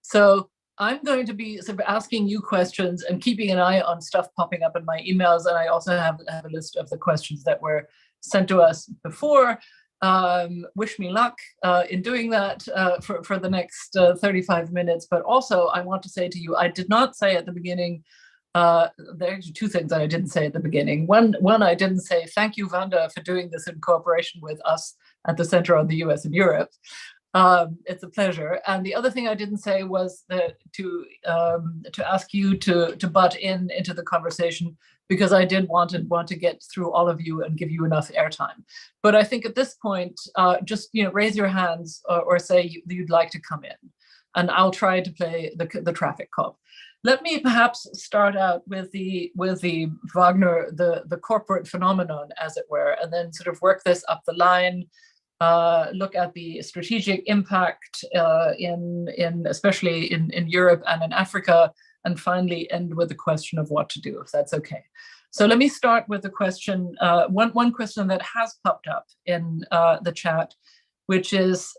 [SPEAKER 1] So I'm going to be sort of asking you questions and keeping an eye on stuff popping up in my emails. And I also have a list of the questions that were sent to us before. Wish me luck in doing that for the next 35 minutes. But also, I want to say to you, I did not say at the beginning, there are actually two things that I didn't say at the beginning. One, I didn't say, thank you, Wanda, for doing this in cooperation with us at the Center on the US and Europe. It's a pleasure. And the other thing I didn't say was that to ask you to butt into the conversation because I did want to get through all of you and give you enough airtime. But I think at this point, just raise your hands or say you'd like to come in, and I'll try to play the traffic cop. Let me perhaps start out with the Wagner, the corporate phenomenon, as it were, and then sort of work this up the line. Look at the strategic impact especially in Europe and in Africa, and finally end with the question of what to do, if that's okay. So let me start with the question, one question that has popped up in the chat, which is,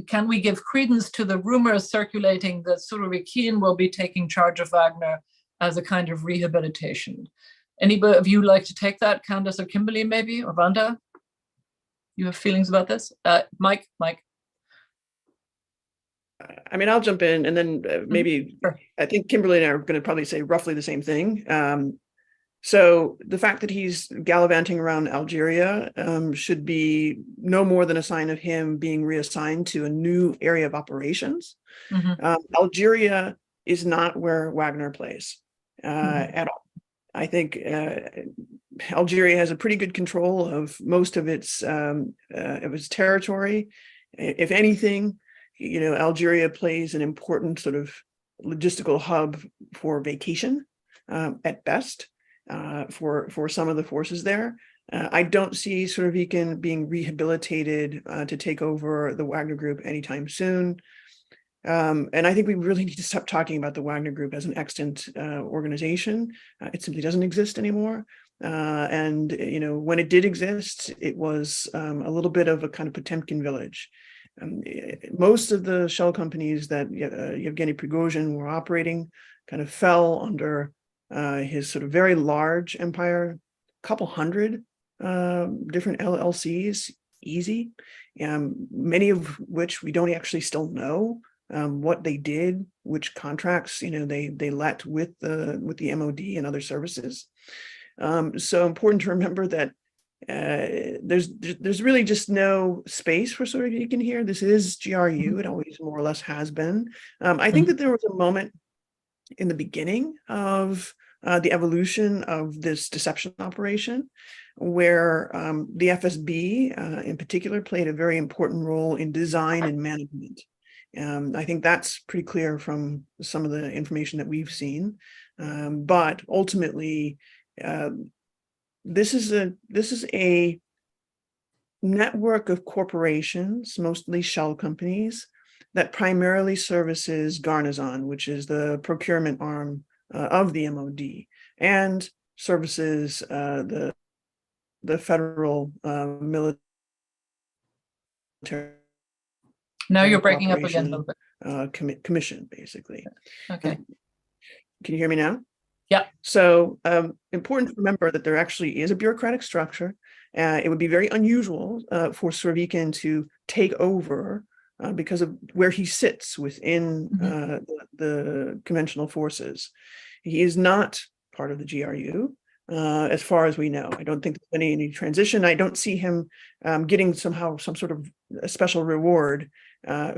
[SPEAKER 1] can we give credence to the rumors circulating that Surovikin will be taking charge of Wagner as a kind of rehabilitation? Anybody of you like to take that? Candace or Kimberly maybe, or Wanda? You have feelings about this? Mike?
[SPEAKER 5] I mean, I'll jump in and then maybe,
[SPEAKER 1] Sure.
[SPEAKER 5] I think Kimberly and I are going to probably say roughly the same thing. So the fact that he's gallivanting around Algeria should be no more than a sign of him being reassigned to a new area of operations. Algeria is not where Wagner plays at all. I think Algeria has a pretty good control of most of its territory. If anything, Algeria plays an important sort of logistical hub for vacation at best. For some of the forces there. I don't see Surovikin being rehabilitated to take over the Wagner Group anytime soon. And I think we really need to stop talking about the Wagner Group as an extant organization. It simply doesn't exist anymore. And when it did exist, it was a little bit of a kind of Potemkin village. Most of the shell companies that Yevgeny Prigozhin were operating kind of fell under his sort of very large empire, a couple hundred different LLCs, easy, many of which we don't actually still know what they did, which contracts they let with the MOD and other services. So important to remember that there's really just no space for Surovikin here. This is GRU; it always more or less has been. I think that there was a moment in the beginning of the evolution of this deception operation, where the FSB in particular played a very important role in design and management. I think that's pretty clear from some of the information that we've seen. But ultimately, this is a network of corporations, mostly shell companies, that primarily services Garnizon, which is the procurement arm of the MOD, and services the federal military.
[SPEAKER 1] Now you're breaking up again a little bit.
[SPEAKER 5] Commission, basically.
[SPEAKER 1] Okay.
[SPEAKER 5] Can you hear me now?
[SPEAKER 1] Yeah.
[SPEAKER 5] So important to remember that there actually is a bureaucratic structure. It would be very unusual for Surovikin to take over because of where he sits within the conventional forces. He is not part of the GRU, as far as we know. I don't think there's any transition. I don't see him getting some sort of a special reward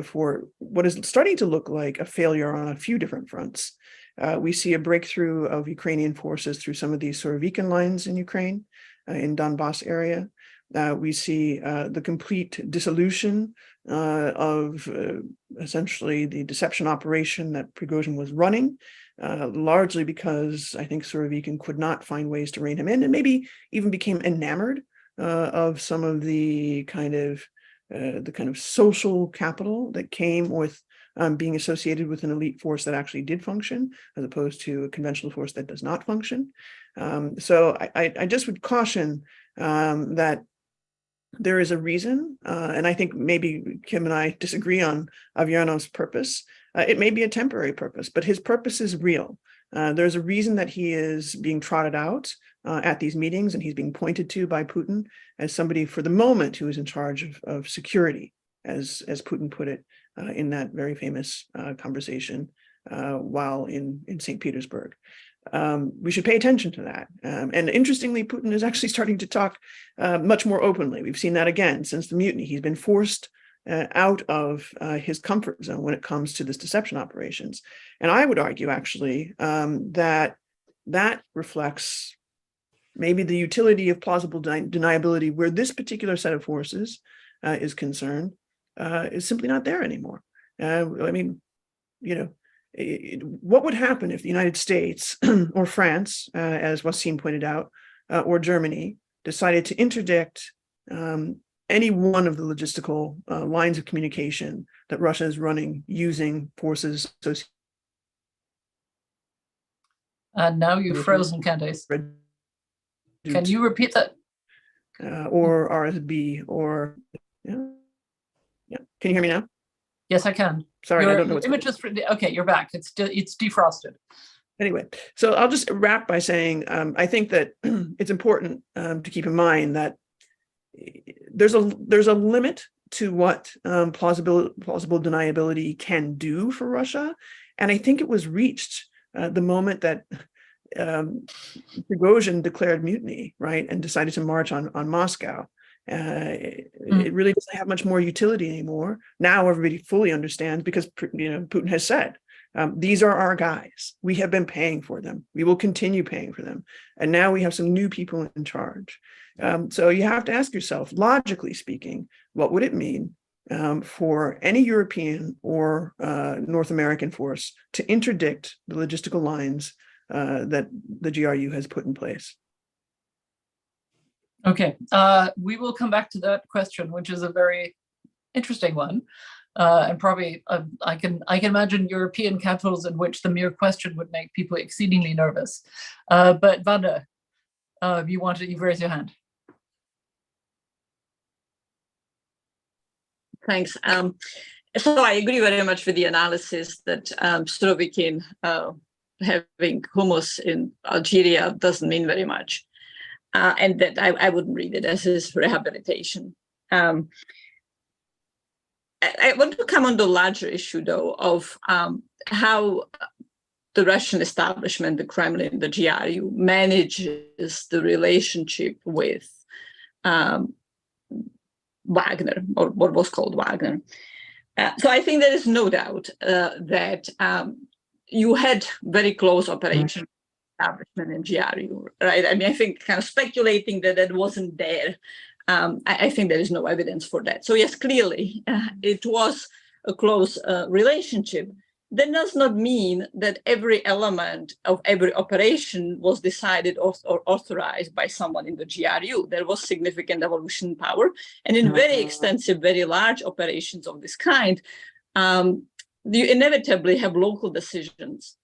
[SPEAKER 5] for what is starting to look like a failure on a few different fronts. We see a breakthrough of Ukrainian forces through some of these Surovikin lines in Ukraine, in Donbass area. We see the complete dissolution of essentially the deception operation that Prigozhin was running, largely because I think Surovikin could not find ways to rein him in, and maybe even became enamored of some of the kind of social capital that came with being associated with an elite force that actually did function, as opposed to a conventional force that does not function. So I just would caution that there is a reason, and I think maybe Kim and I disagree on Avianov's purpose. It may be a temporary purpose, but his purpose is real. There's a reason that he is being trotted out at these meetings, and he's being pointed to by Putin as somebody for the moment who is in charge of security, as Putin put it in that very famous conversation while in St. Petersburg. We should pay attention to that. And interestingly, Putin is actually starting to talk much more openly. We've seen that again since the mutiny. He's been forced out of his comfort zone when it comes to this deception operations. And I would argue, actually, that reflects maybe the utility of plausible deniability where this particular set of forces is concerned is simply not there anymore. I mean, what would happen if the United States or France, as Wasim pointed out, or Germany decided to interdict any one of the logistical lines of communication that Russia is running using forces associated?
[SPEAKER 1] Now you've frozen, Candace. Can you repeat that?
[SPEAKER 5] Or RSB, or yeah. Can you hear me now?
[SPEAKER 1] Yes, I can.
[SPEAKER 5] Sorry, I don't know.
[SPEAKER 1] Image is okay. You're back. It's defrosted.
[SPEAKER 5] Anyway, so I'll just wrap by saying I think that it's important to keep in mind that there's a limit to what plausible deniability can do for Russia, and I think it was reached the moment that Prigozhin declared mutiny, right, and decided to march on Moscow. It really doesn't have much more utility anymore. Now everybody fully understands because Putin has said, these are our guys. We have been paying for them. We will continue paying for them. And now we have some new people in charge. So you have to ask yourself, logically speaking, what would it mean for any European or North American force to interdict the logistical lines that the GRU has put in place?
[SPEAKER 1] Okay, we will come back to that question, which is a very interesting one. And probably I can imagine European capitals in which the mere question would make people exceedingly nervous. But Wagner, you've raised your hand.
[SPEAKER 2] Thanks. So I agree very much with the analysis that Surovikin having hummus in Algeria doesn't mean very much. And that I wouldn't read it as his rehabilitation. I want to come on the larger issue, though, of how the Russian establishment, the Kremlin, the GRU, manages the relationship with Wagner, or what was called Wagner. So I think there is no doubt that you had very close operation establishment in GRU, right? I mean, I think kind of speculating that wasn't there, I think there is no evidence for that. So yes, clearly it was a close relationship. That does not mean that every element of every operation was decided or authorized by someone in the GRU. There was significant evolution power. And in very extensive, very large operations of this kind, you inevitably have local decisions.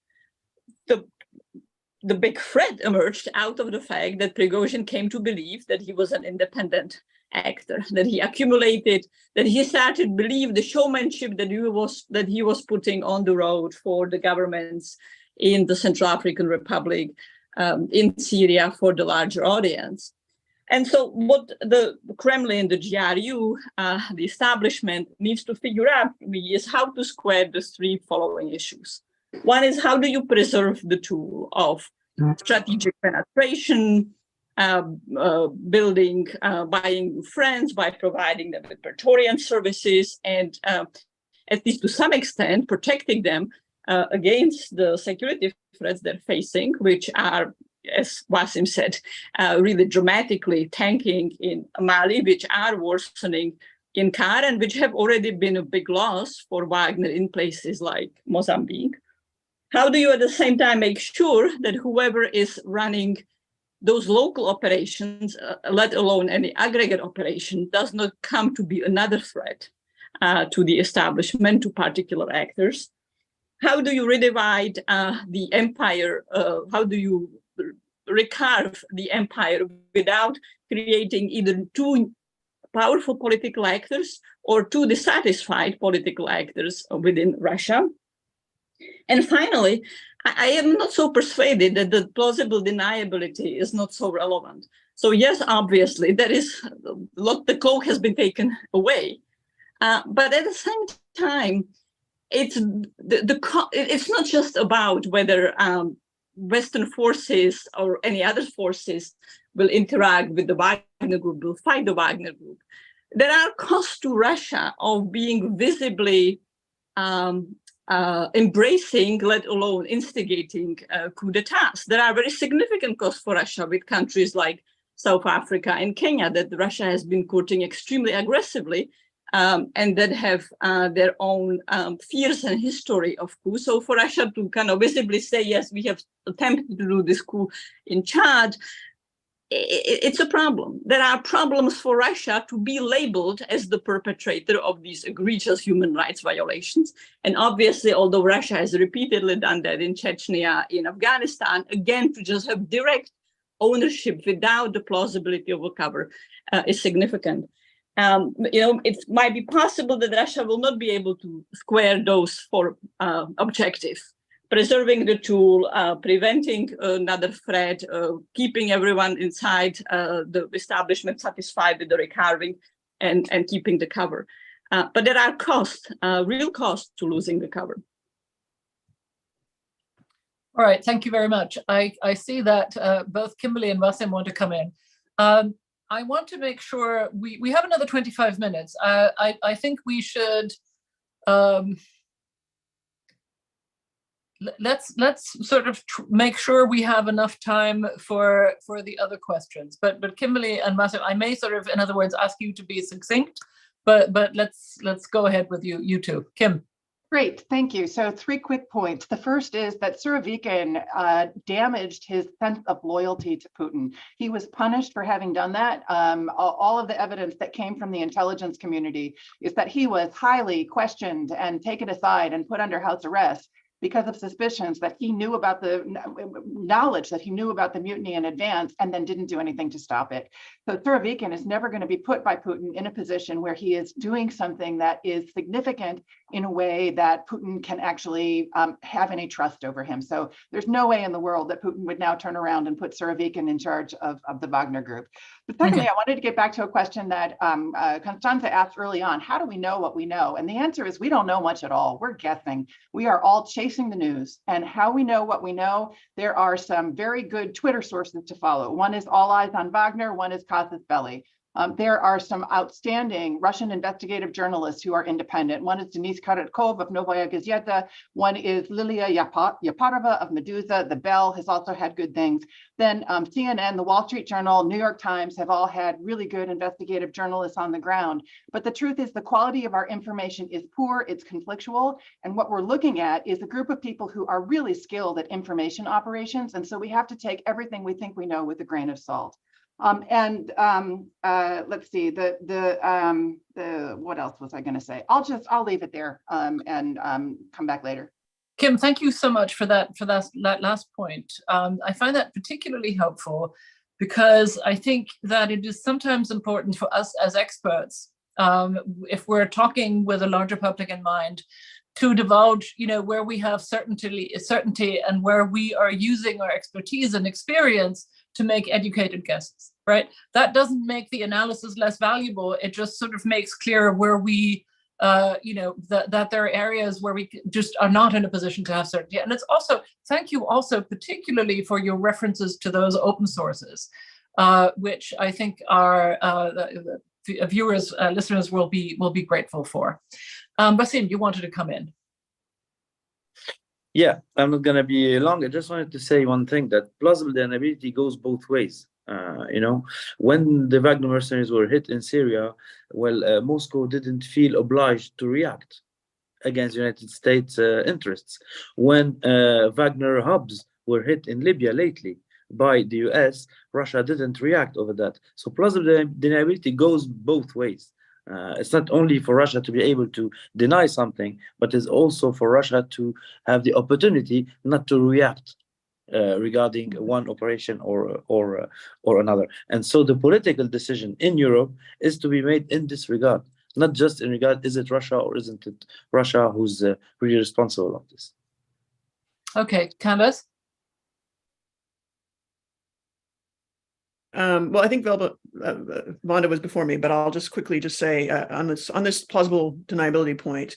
[SPEAKER 2] The big threat emerged out of the fact that Prigozhin came to believe that he was an independent actor, that he accumulated, that he started to believe the showmanship that he was putting on the road for the governments in the Central African Republic, in Syria, for the larger audience. And so what the Kremlin, the GRU, the establishment needs to figure out is how to square the three following issues. One is, how do you preserve the tool of strategic penetration, building, buying friends by providing them with Praetorian services, and at least to some extent protecting them against the security threats they're facing, which are, as Wasim said, really dramatically tanking in Mali, which are worsening in CAR, and which have already been a big loss for Wagner in places like Mozambique. How do you at the same time make sure that whoever is running those local operations, let alone any aggregate operation, does not come to be another threat to the establishment, to particular actors? How do you redivide the empire? How do you recarve the empire without creating either too powerful political actors or too dissatisfied political actors within Russia? And finally, I am not so persuaded that the plausible deniability is not so relevant. So yes, obviously, there is the cloak has been taken away, but at the same time, it's not just about whether Western forces or any other forces will interact with the Wagner Group, will fight the Wagner Group. There are costs to Russia of being visibly embracing, let alone instigating coup d'etats. There are very significant costs for Russia with countries like South Africa and Kenya that Russia has been courting extremely aggressively, and that have their own fears and history of coups. So for Russia to kind of visibly say, yes, we have attempted to do this coup in Chad, it's a problem. There are problems for Russia to be labeled as the perpetrator of these egregious human rights violations. And obviously, although Russia has repeatedly done that in Chechnya, in Afghanistan, again, to just have direct ownership without the plausibility of a cover is significant. It might be possible that Russia will not be able to square those four objectives: preserving the tool, preventing another threat, keeping everyone inside the establishment satisfied with the recarving, and keeping the cover. But there are costs, real costs to losing the cover.
[SPEAKER 1] All right, thank you very much. I see that both Kimberly and Wasim want to come in. I want to make sure we have another 25 minutes. I think we should let's sort of make sure we have enough time for the other questions. But Kimberly and Wasim, I may sort of, in other words, ask you to be succinct. But let's go ahead with you two. Kim.
[SPEAKER 3] Great, thank you. So 3 quick points. The first is that Surovikin damaged his sense of loyalty to Putin. He was punished for having done that. All of the evidence that came from the intelligence community is that he was highly questioned and taken aside and put under house arrest because of suspicions that he knew about the knowledge that he knew about the mutiny in advance and then didn't do anything to stop it. So Surovikin is never going to be put by Putin in a position where he is doing something that is significant in a way that Putin can actually have any trust over him. So there's no way in the world that Putin would now turn around and put Surovikin in charge of the Wagner Group. But secondly, I wanted to get back to a question that Constanza asked early on. How do we know what we know? And the answer is we don't know much at all. We're guessing. We are all chasing the news. And how we know what we know, there are some very good Twitter sources to follow. One is All Eyes on Wagner, one is Casus Belli. There are some outstanding Russian investigative journalists who are independent. One is Denis Karatkov of Novaya Gazeta. One is Lilia Yaparova of Meduza. The Bell has also had good things. Then CNN, the Wall Street Journal, New York Times have all had really good investigative journalists on the ground. But the truth is the quality of our information is poor, it's conflictual. And what we're looking at is a group of people who are really skilled at information operations. And so we have to take everything we think we know with a grain of salt. Let's see, what else was I going to say? I'll leave it there and come back later.
[SPEAKER 1] Kim, thank you so much for that last point. I find that particularly helpful because I think that it is sometimes important for us as experts, if we're talking with a larger public in mind, to divulge, where we have certainty and where we are using our expertise and experience to make educated guesses, right? That doesn't make the analysis less valuable. It just sort of makes clear where we, that there are areas where we just are not in a position to have certainty. And it's also, thank you also particularly for your references to those open sources, which I think our viewers, listeners will be grateful for. Wasim, you wanted to come in.
[SPEAKER 4] Yeah, I'm not going to be long. I just wanted to say one thing, that plausible deniability goes both ways. When the Wagner mercenaries were hit in Syria, Moscow didn't feel obliged to react against United States interests. When Wagner hubs were hit in Libya lately by the US, Russia didn't react over that. So plausible deniability goes both ways. It's not only for Russia to be able to deny something, but it's also for Russia to have the opportunity not to react regarding one operation or another. And so the political decision in Europe is to be made in this regard, not just in regard, is it Russia or isn't it Russia who's really responsible of this?
[SPEAKER 1] Okay, Candace?
[SPEAKER 5] Well, I think Wanda was before me, but I'll just quickly say on this plausible deniability point,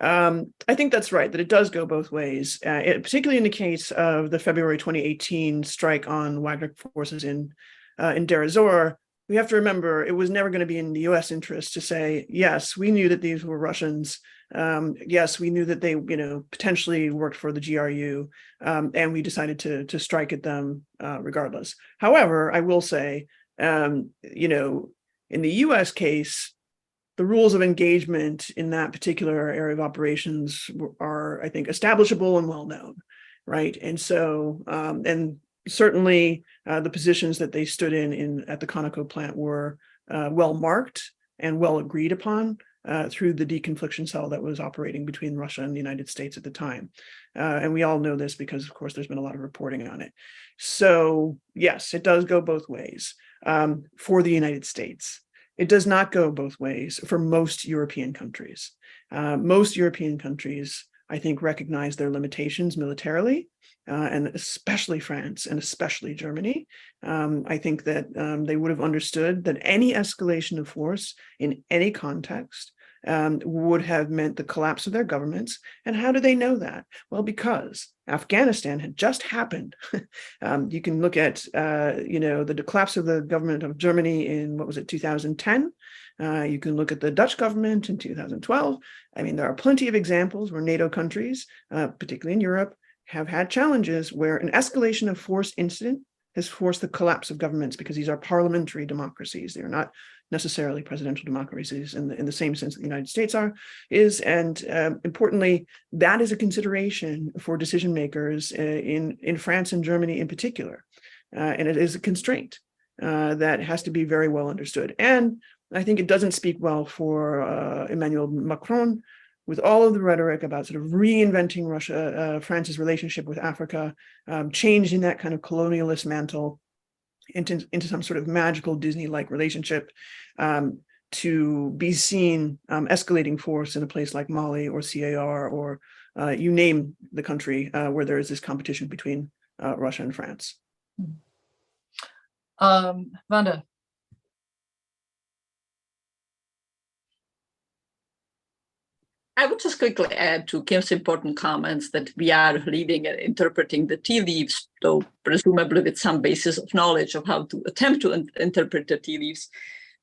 [SPEAKER 5] I think that's right, that it does go both ways, particularly in the case of the February 2018 strike on Wagner forces in Deir ez-Zor. We have to remember it was never going to be in the US interest to say, yes, we knew that these were Russians. Yes, we knew that they, potentially worked for the GRU, and we decided to strike at them regardless. However, I will say, in the US case, the rules of engagement in that particular area of operations are, I think, establishable and well known, right? And so, and certainly the positions that they stood in at the Conoco plant were well marked and well agreed upon through the deconfliction cell that was operating between Russia and the United States at the time. And we all know this because, of course, there's been a lot of reporting on it. So yes, it does go both ways for the United States. It does not go both ways for most European countries. Most European countries, I think, recognize their limitations militarily, and especially France and especially Germany. I think that they would have understood that any escalation of force in any context would have meant the collapse of their governments. And how do they know that? Well, because Afghanistan had just happened. You can look at, the collapse of the government of Germany in, 2010? You can look at the Dutch government in 2012. I mean, there are plenty of examples where NATO countries, particularly in Europe, have had challenges where an escalation of force incident has forced the collapse of governments, because these are parliamentary democracies. They are not necessarily presidential democracies in the same sense that the United States is. And importantly, that is a consideration for decision makers in France and Germany in particular. And it is a constraint that has to be very well understood. And I think it doesn't speak well for Emmanuel Macron, with all of the rhetoric about sort of reinventing France's relationship with Africa, changing that kind of colonialist mantle into some sort of magical Disney-like relationship, to be seen escalating force in a place like Mali or CAR, or you name the country where there is this competition between Russia and France.
[SPEAKER 1] Wanda.
[SPEAKER 2] I would just quickly add to Kim's important comments that we are reading and interpreting the tea leaves, though presumably with some basis of knowledge of how to attempt to interpret the tea leaves,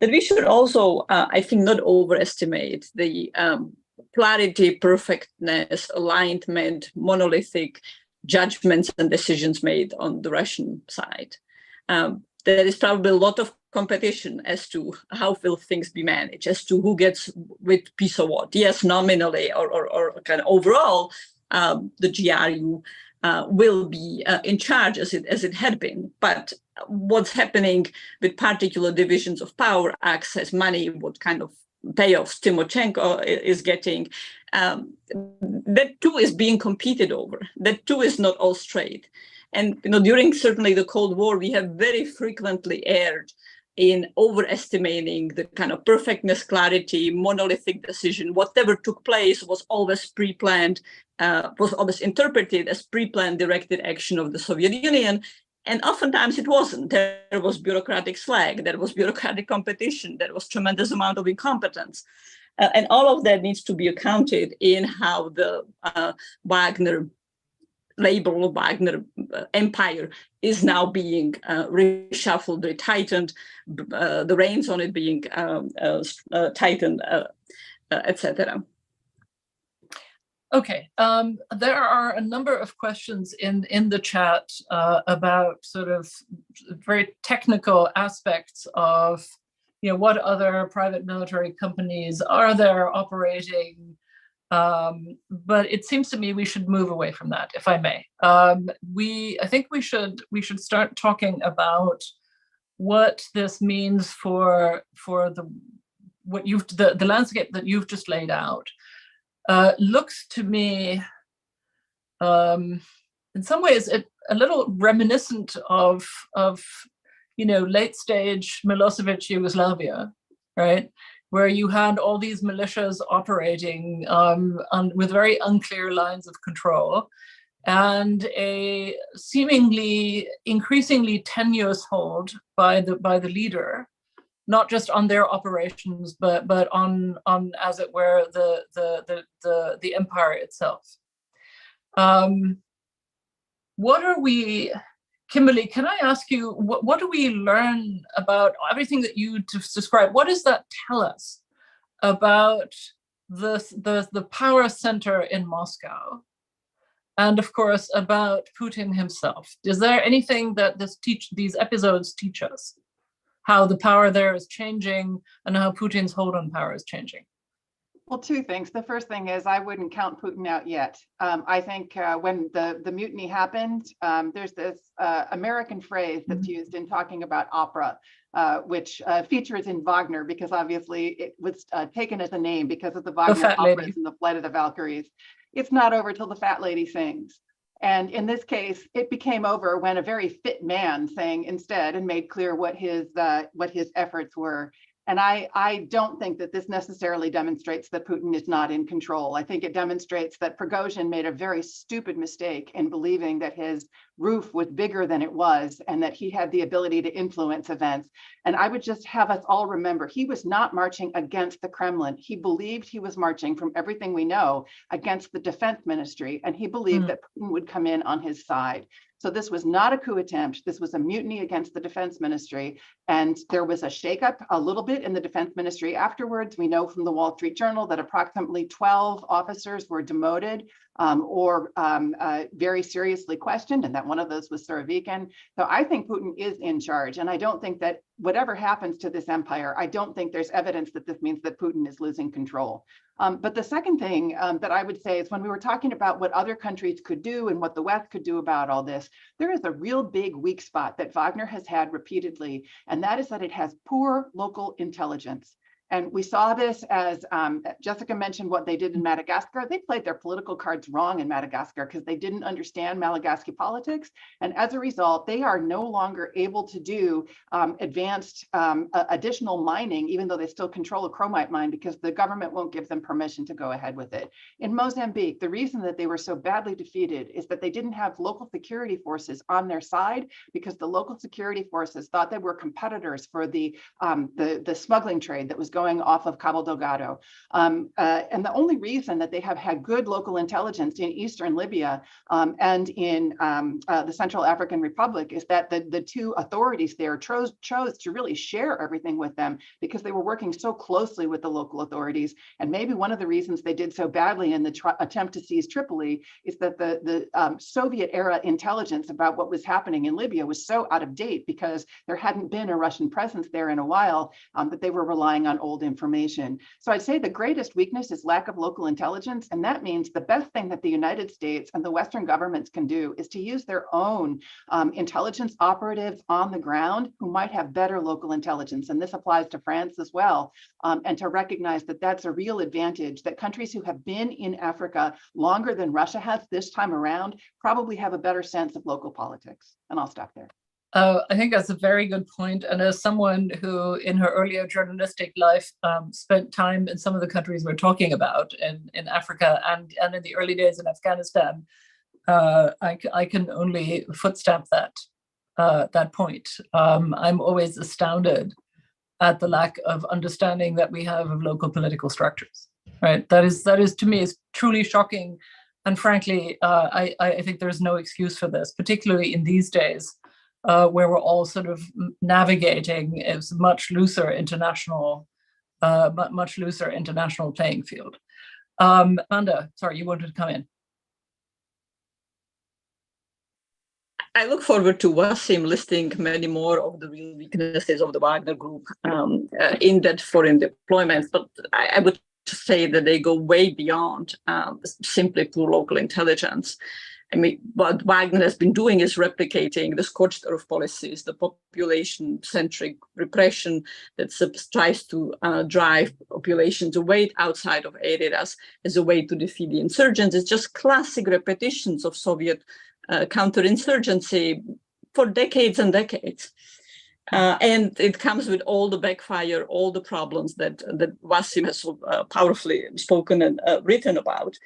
[SPEAKER 2] that we should also, I think, not overestimate the clarity, perfectness, alignment, monolithic judgments and decisions made on the Russian side. There is probably a lot of competition as to how will things be managed, as to who gets with piece of what. Yes, nominally or kind of overall, the GRU will be in charge as it had been. But what's happening with particular divisions of power, access, money, what kind of payoffs Timoshenko is getting, that too is being competed over. That too is not all straight. And during certainly the Cold War, we have very frequently erred in overestimating the kind of perfectness, clarity, monolithic decision. Whatever took place was always pre-planned, was always interpreted as pre-planned directed action of the Soviet Union. And oftentimes it wasn't. There was bureaucratic slag, there was bureaucratic competition, there was tremendous amount of incompetence. And all of that needs to be accounted in how the Wagner label, Wagner empire, is now being reshuffled, retightened, the reins on it being tightened, etc.
[SPEAKER 1] Okay, there are a number of questions in the chat about sort of very technical aspects of, what other private military companies are there operating. But it seems to me we should move away from that, if I may. I think we should start talking about what this means for the landscape that you've just laid out. Looks to me, in some ways, a little reminiscent of late stage Milosevic Yugoslavia, right? Where you had all these militias operating with very unclear lines of control, and a seemingly increasingly tenuous hold by the leader, not just on their operations, but on as it were the empire itself. What are we? Kimberly, can I ask you, what do we learn about everything that you just described? What does that tell us about the power center in Moscow? And of course, about Putin himself? Is there anything that these episodes teach us? How the power there is changing and how Putin's hold on power is changing?
[SPEAKER 3] Well, two things. The first thing is I wouldn't count Putin out yet. I think when the mutiny happened, there's this American phrase that's used in talking about opera, which features in Wagner, because obviously it was taken as a name because of the Wagner operas and the Flight of the Valkyries. It's not over till the fat lady sings. And in this case, it became over when a very fit man sang instead and made clear what his efforts were. And I don't think that this necessarily demonstrates that Putin is not in control. I think it demonstrates that Prigozhin made a very stupid mistake in believing that his roof was bigger than it was and that he had the ability to influence events. And I would just have us all remember, he was not marching against the Kremlin. He believed he was marching, from everything we know, against the defense ministry. And he believed that Putin would come in on his side. So this was not a coup attempt. This was a mutiny against the defense ministry. And there was a shakeup a little bit in the defense ministry afterwards. We know from the Wall Street Journal that approximately 12 officers were demoted or very seriously questioned, and that one of those was Surovikin. So I think Putin is in charge. And I don't think that whatever happens to this empire, I don't think there's evidence that this means that Putin is losing control. But the second thing that I would say is, when we were talking about what other countries could do and what the West could do about all this, there is a real big weak spot that Wagner has had repeatedly, and that is that it has poor local intelligence. And we saw this as Jessica mentioned what they did in Madagascar. They played their political cards wrong in Madagascar because they didn't understand Malagasy politics. And as a result, they are no longer able to do advanced additional mining, even though they still control a chromite mine, because the government won't give them permission to go ahead with it. In Mozambique, the reason that they were so badly defeated is that they didn't have local security forces on their side, because the local security forces thought they were competitors for the smuggling trade that was going off of Cabo Delgado. And the only reason that they have had good local intelligence in Eastern Libya and in the Central African Republic is that the two authorities there chose to really share everything with them, because they were working so closely with the local authorities. And maybe one of the reasons they did so badly in the attempt to seize Tripoli is that the Soviet era intelligence about what was happening in Libya was so out of date, because there hadn't been a Russian presence there in a while, that they were relying on old information. So I'd say the greatest weakness is lack of local intelligence. And that means the best thing that the United States and the Western governments can do is to use their own intelligence operatives on the ground who might have better local intelligence. And this applies to France as well. And to recognize that that's a real advantage, that countries who have been in Africa longer than Russia has this time around probably have a better sense of local politics. And I'll stop there.
[SPEAKER 1] I think that's a very good point. And as someone who in her earlier journalistic life spent time in some of the countries we're talking about in Africa and in the early days in Afghanistan, I can only footstamp that point. I'm always astounded at the lack of understanding that we have of local political structures, right? That is to me is truly shocking. And frankly, I think there's no excuse for this, particularly in these days, where we're all sort of navigating a much looser international playing field. Amanda, sorry, you wanted to come in.
[SPEAKER 2] I look forward to Wassim listing many more of the real weaknesses of the Wagner Group in that foreign deployments, but I would say that they go way beyond simply poor local intelligence. I mean, what Wagner has been doing is replicating the scorched earth policies, the population-centric repression that tries to drive populations away outside of areas as a way to defeat the insurgents. It's just classic repetitions of Soviet counterinsurgency for decades and decades. And it comes with all the backfire, all the problems that Wassim has so powerfully spoken and written about.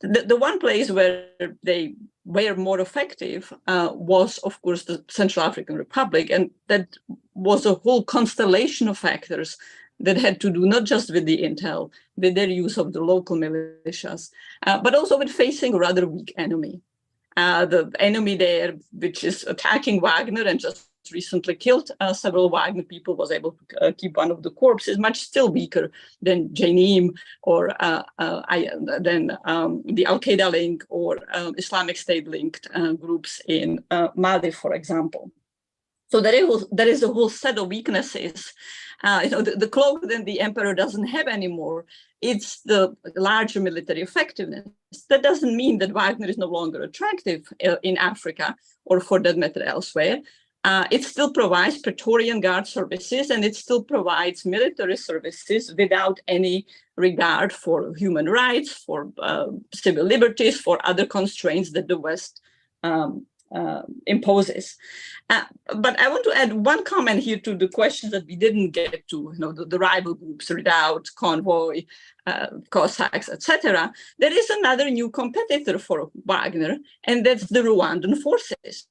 [SPEAKER 2] The one place where they were more effective was, of course, the Central African Republic. And that was a whole constellation of factors that had to do not just with the intel, with their use of the local militias, but also with facing a rather weak enemy. The enemy there, which is attacking Wagner and just recently killed several Wagner people, was able to keep one of the corpses, much still weaker than Janim or than the Al-Qaeda link or Islamic State linked groups in Mali, for example. So there is a whole set of weaknesses. The cloak that the emperor doesn't have anymore, it's the larger military effectiveness. That doesn't mean that Wagner is no longer attractive in Africa or for that matter elsewhere. It still provides Praetorian Guard services and it still provides military services without any regard for human rights, for civil liberties, for other constraints that the West imposes. But I want to add one comment here to the questions that we didn't get to, the rival groups, Redoubt, Convoy, Cossacks, etc. There is another new competitor for Wagner, and that's the Rwandan forces.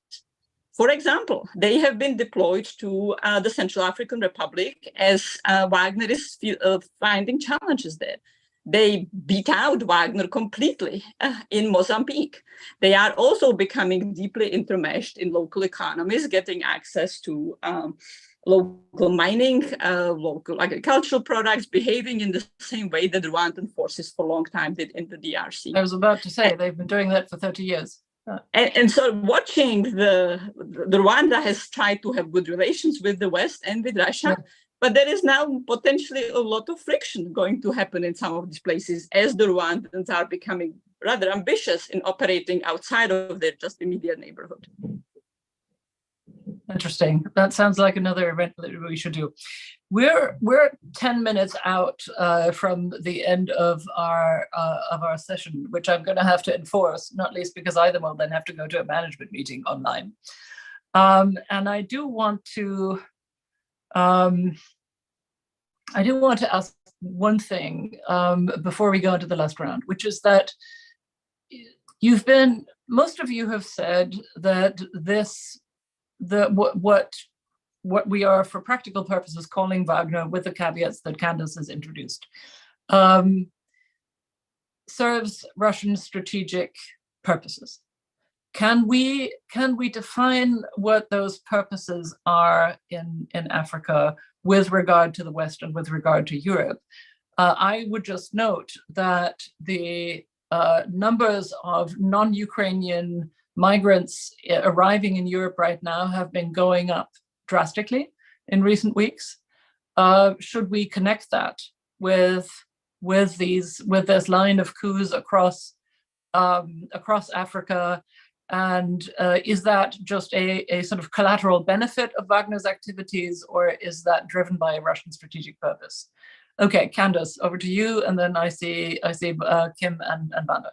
[SPEAKER 2] For example, they have been deployed to the Central African Republic as Wagner is finding challenges there. They beat out Wagner completely in Mozambique. They are also becoming deeply intermeshed in local economies, getting access to local mining, local agricultural products, behaving in the same way that the Rwandan forces for a long time did in the DRC.
[SPEAKER 1] I was about to say, they've been doing that for 30 years.
[SPEAKER 2] And so watching the Rwanda has tried to have good relations with the West and with Russia, but there is now potentially a lot of friction going to happen in some of these places as the Rwandans are becoming rather ambitious in operating outside of their just immediate neighborhood.
[SPEAKER 1] Interesting. That sounds like another event that we should do. We're 10 minutes out from the end of our session, which I'm going to have to enforce, not least because I will then have to go to a management meeting online. And I do want to ask one thing before we go into the last round, which is that most of you have said that what we are, for practical purposes, calling Wagner, with the caveats that Candace has introduced, serves Russian strategic purposes. Can we define what those purposes are in Africa with regard to the West and with regard to Europe? I would just note that the numbers of non-Ukrainian migrants arriving in Europe right now have been going up drastically in recent weeks. Should we connect that with this line of coups across Africa? And is that just a sort of collateral benefit of Wagner's activities, or is that driven by a Russian strategic purpose? Okay, Candace, over to you, and then I see Kim and Vanda.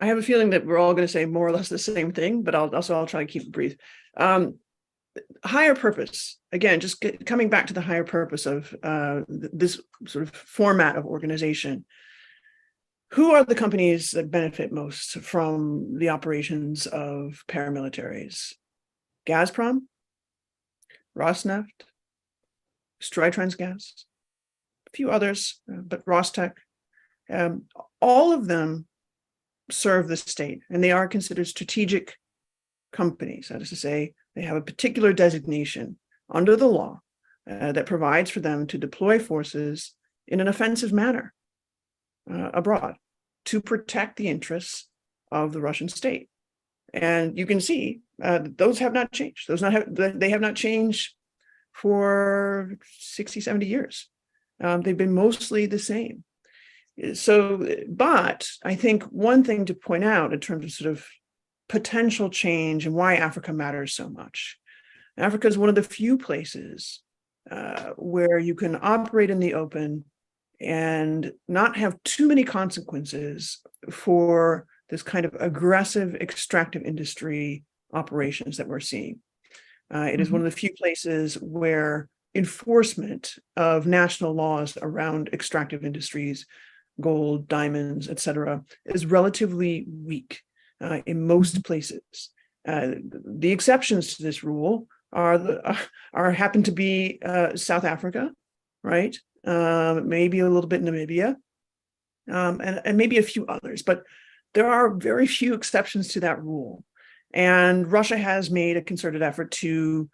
[SPEAKER 5] I have a feeling that we're all going to say more or less the same thing, but I'll try to keep it brief. Higher purpose, again, just coming back to the higher purpose of this sort of format of organization. Who are the companies that benefit most from the operations of paramilitaries? Gazprom, Rosneft, Strytransgas, a few others, but Rostec. All of them serve the state, and they are considered strategic companies. That is to say, they have a particular designation under the law that provides for them to deploy forces in an offensive manner abroad to protect the interests of the Russian state. And you can see those have not changed. They have not changed for 60, 70 years. They've been mostly the same. So, but I think one thing to point out in terms of sort of potential change and why Africa matters so much. Africa is one of the few places where you can operate in the open and not have too many consequences for this kind of aggressive extractive industry operations that we're seeing. It is one of the few places where enforcement of national laws around extractive industries, gold, diamonds, etc., is relatively weak in most places. The exceptions to this rule happen to be South Africa, right? Maybe a little bit Namibia, and maybe a few others, but there are very few exceptions to that rule. And Russia has made a concerted effort to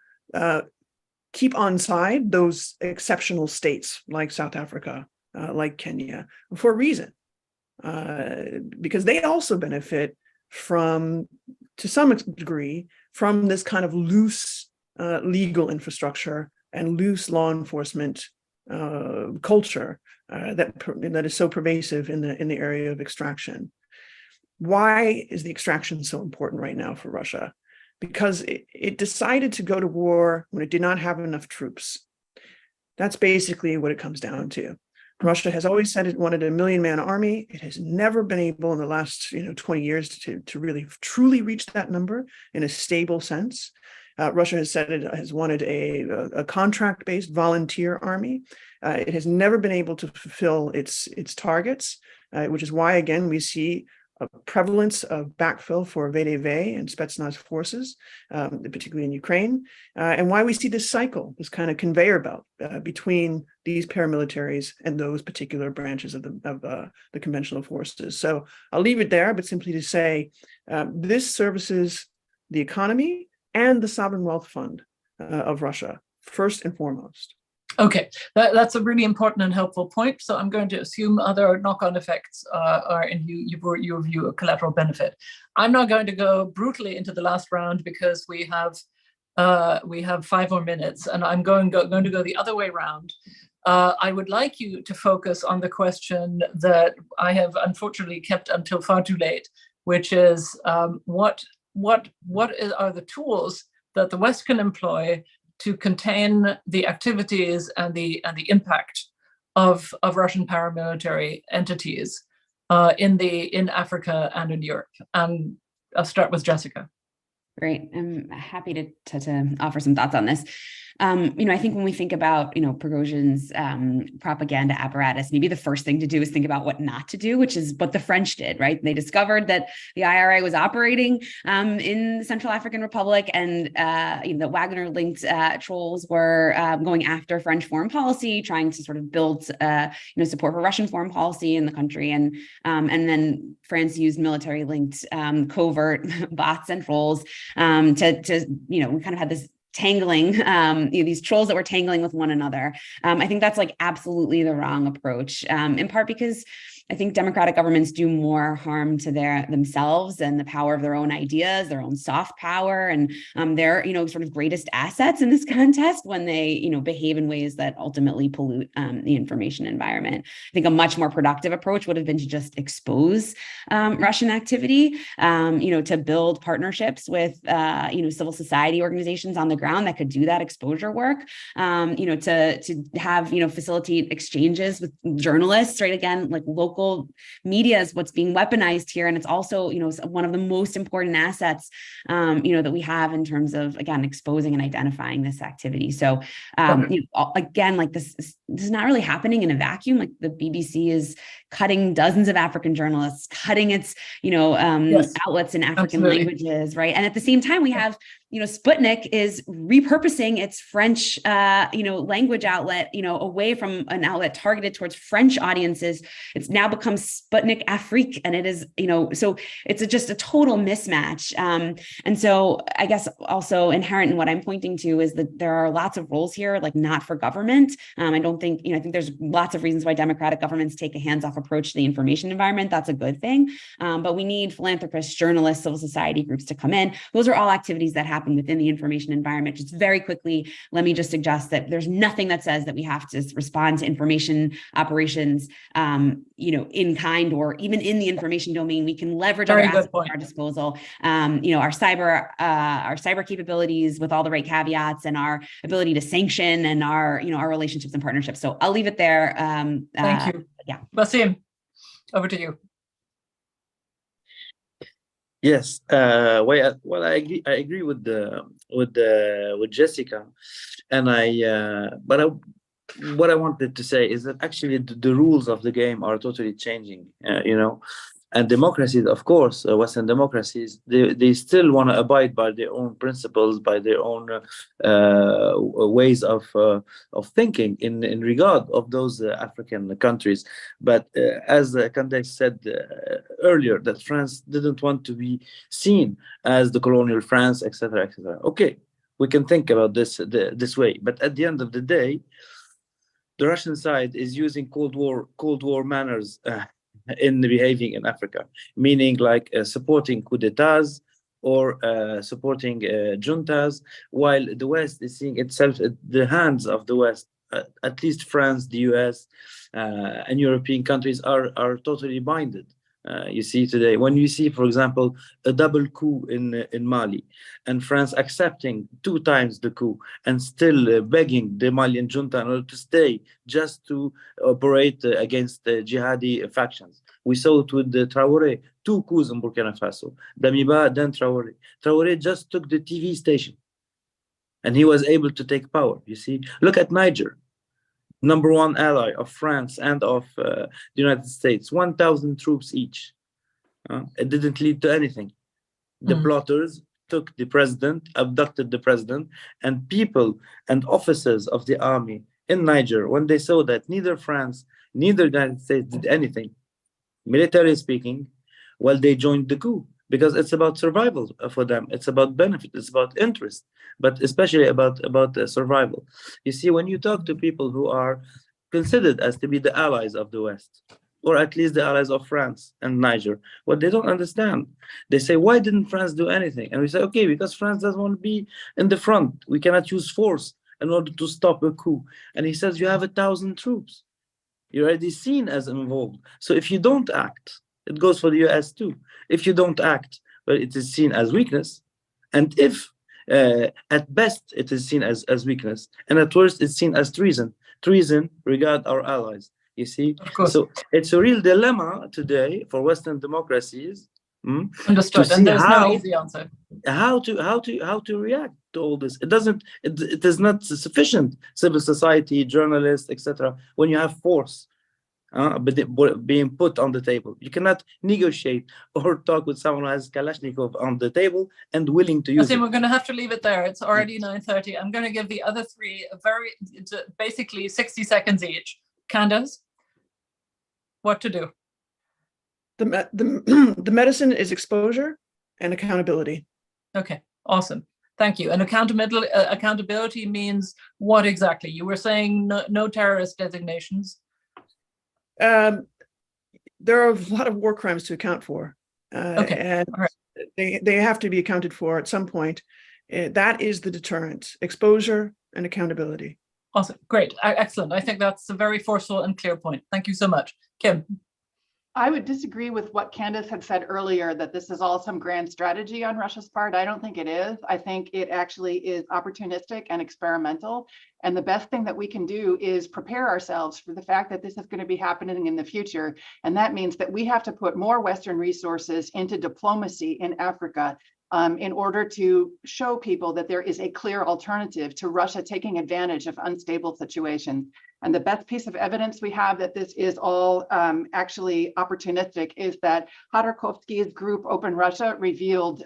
[SPEAKER 5] keep on side those exceptional states like South Africa, like Kenya, for a reason, because they also benefit from, to some degree, from this kind of loose legal infrastructure and loose law enforcement culture that is so pervasive in the area of extraction. Why is the extraction so important right now for Russia? Because it decided to go to war when it did not have enough troops. That's basically what it comes down to. Russia has always said it wanted a 1 million-man army. It has never been able in the last 20 years to really truly reach that number in a stable sense. Russia has said it has wanted a contract-based volunteer army. It has never been able to fulfill its targets, which is why, again, we see a prevalence of backfill for VDV and Spetsnaz forces, particularly in Ukraine, and why we see this cycle, this kind of conveyor belt between these paramilitaries and those particular branches of the conventional forces. So I'll leave it there, but simply to say this services the economy and the sovereign wealth fund of Russia, first and foremost.
[SPEAKER 1] Okay, that's a really important and helpful point. So I'm going to assume other knock-on effects are in your view a collateral benefit. I'm not going to go brutally into the last round because we have 5 more minutes, and I'm going to go the other way around. I would like you to focus on the question that I have unfortunately kept until far too late, which is what are the tools that the West can employ to contain the activities and the impact of Russian paramilitary entities in Africa and in Europe. And I'll start with Jessica.
[SPEAKER 6] Great. I'm happy to offer some thoughts on this. I think when we think about, Prigozhin's propaganda apparatus, maybe the first thing to do is think about what not to do, which is what the French did, right? They discovered that the IRA was operating in the Central African Republic, and the Wagner-linked trolls were going after French foreign policy, trying to sort of build, support for Russian foreign policy in the country, and then France used military-linked covert bots and trolls to we kind of had this tangling, these trolls that were tangling with one another. I think that's like absolutely the wrong approach, in part because I think democratic governments do more harm to themselves and the power of their own ideas, their own soft power, and their sort of greatest assets in this contest when they behave in ways that ultimately pollute the information environment. I think a much more productive approach would have been to just expose Russian activity, to build partnerships with civil society organizations on the ground that could do that exposure work, to have facilitate exchanges with journalists, right? Again, like local media is what's being weaponized here, and it's also one of the most important assets that we have in terms of, again, exposing and identifying this activity. So again, like this is not really happening in a vacuum. Like the BBC is cutting dozens of African journalists, cutting its
[SPEAKER 1] Yes,
[SPEAKER 6] outlets in African
[SPEAKER 1] absolutely.
[SPEAKER 6] languages, right? And at the same time, we have Sputnik is repurposing its French language outlet away from an outlet targeted towards French audiences. It's now become Sputnik Afrique, and it is so it's just a total mismatch. And so I guess also inherent in what I'm pointing to is that there are lots of roles here, like not for government. I don't think I think there's lots of reasons why democratic governments take a hands-off approach to the information environment. That's a good thing, but we need philanthropists, journalists, civil society groups to come in. Those are all activities that happen within the information environment. Just very quickly, let me just suggest that there's nothing that says that we have to respond to information operations, in kind or even in the information domain. We can leverage other assets at our disposal. Our cyber capabilities with all the right caveats, and our ability to sanction, and our relationships and partnerships. So I'll leave it there.
[SPEAKER 1] Thank you.
[SPEAKER 6] Yeah,
[SPEAKER 1] Basim, over to you.
[SPEAKER 4] Yes, well, I agree with Jessica, and what I wanted to say is that actually the rules of the game are totally changing, and democracies, of course, Western democracies, they still want to abide by their own principles, by their own ways of thinking in regard of those African countries. But as Candace said earlier, that France didn't want to be seen as the colonial France, etc., etc. Okay, we can think about this way, but at the end of the day, the Russian side is using Cold War manners in behaving in Africa, meaning like supporting coup d'etats or supporting juntas, while the West is seeing itself at the hands of the West. At least France, the US, and European countries are totally minded You see today, when you see, for example, a double coup in Mali, and France accepting 2 times the coup and still begging the Malian junta in order to stay, just to operate against jihadi factions. We saw it with the Traoré, 2 coups in Burkina Faso, Damiba, then Traoré. Traoré just took the TV station, and he was able to take power. You see, look at Niger, #1 ally of France and of the United States, 1,000 troops each. It didn't lead to anything. The plotters took the president, abducted the president, and people and officers of the army in Niger, when they saw that neither France, neither the United States did anything, military speaking, well, they joined the coup, because it's about survival for them. It's about benefit. It's about interest, but especially about survival. You see, when you talk to people who are considered as to be the allies of the West, or at least the allies of France and Niger, what they don't understand, they say, why didn't France do anything? And we say, okay, because France doesn't want to be in the front. We cannot use force in order to stop a coup. And he says, you have 1,000 troops. You're already seen as involved. So if you don't act, it goes for the US too. If you don't act, well, it is seen as weakness. And if at best it is seen as weakness, and at worst it's seen as treason. Treason regard our allies. You see, so it's a real dilemma today for Western democracies.
[SPEAKER 1] Understood. And there's no easy answer.
[SPEAKER 4] How to react to all this? It is not sufficient. Civil society, journalists, etc. When you have force being put on the table, you cannot negotiate or talk with someone who has Kalashnikov on the table and willing to use it.
[SPEAKER 1] We're going to have to leave it there. It's already 9:30. I'm going to give the other 3 basically 60 seconds each. Candace, what to do?
[SPEAKER 5] The medicine is exposure and accountability.
[SPEAKER 1] Okay, awesome. Thank you. And accountability means what exactly? You were saying no terrorist designations.
[SPEAKER 5] There are a lot of war crimes to account for, and they have to be accounted for at some point. That is the deterrent: exposure and accountability.
[SPEAKER 1] Awesome. Great. Excellent. I think that's a very forceful and clear point. Thank you so much. Kim.
[SPEAKER 3] I would disagree with what Candace had said earlier, that this is all some grand strategy on Russia's part. I don't think it is. I think it actually is opportunistic and experimental. And the best thing that we can do is prepare ourselves for the fact that this is going to be happening in the future. And that means that we have to put more Western resources into diplomacy in Africa in order to show people that there is a clear alternative to Russia taking advantage of unstable situations. And the best piece of evidence we have that this is all actually opportunistic is that Khodorkovsky's group Open Russia revealed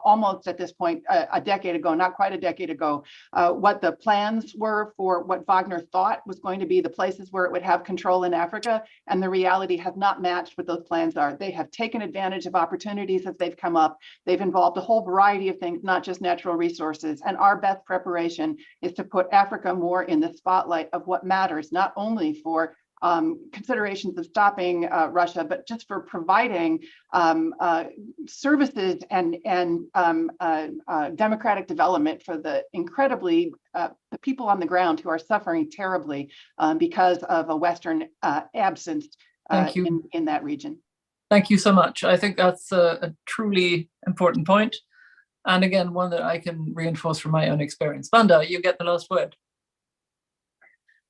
[SPEAKER 3] almost at this point a decade ago, not quite a decade ago, what the plans were for what Wagner thought was going to be the places where it would have control in Africa. And the reality has not matched what those plans are. They have taken advantage of opportunities as they've come up. They've involved a whole variety of things, not just natural resources. And our best preparation is to put Africa more in the spotlight of what matters, not only for considerations of stopping Russia, but just for providing services and democratic development for the incredibly the people on the ground who are suffering terribly because of a Western absence in that region.
[SPEAKER 1] Thank you so much. I think that's a truly important point. And again, one that I can reinforce from my own experience. Vanda, you get the last word.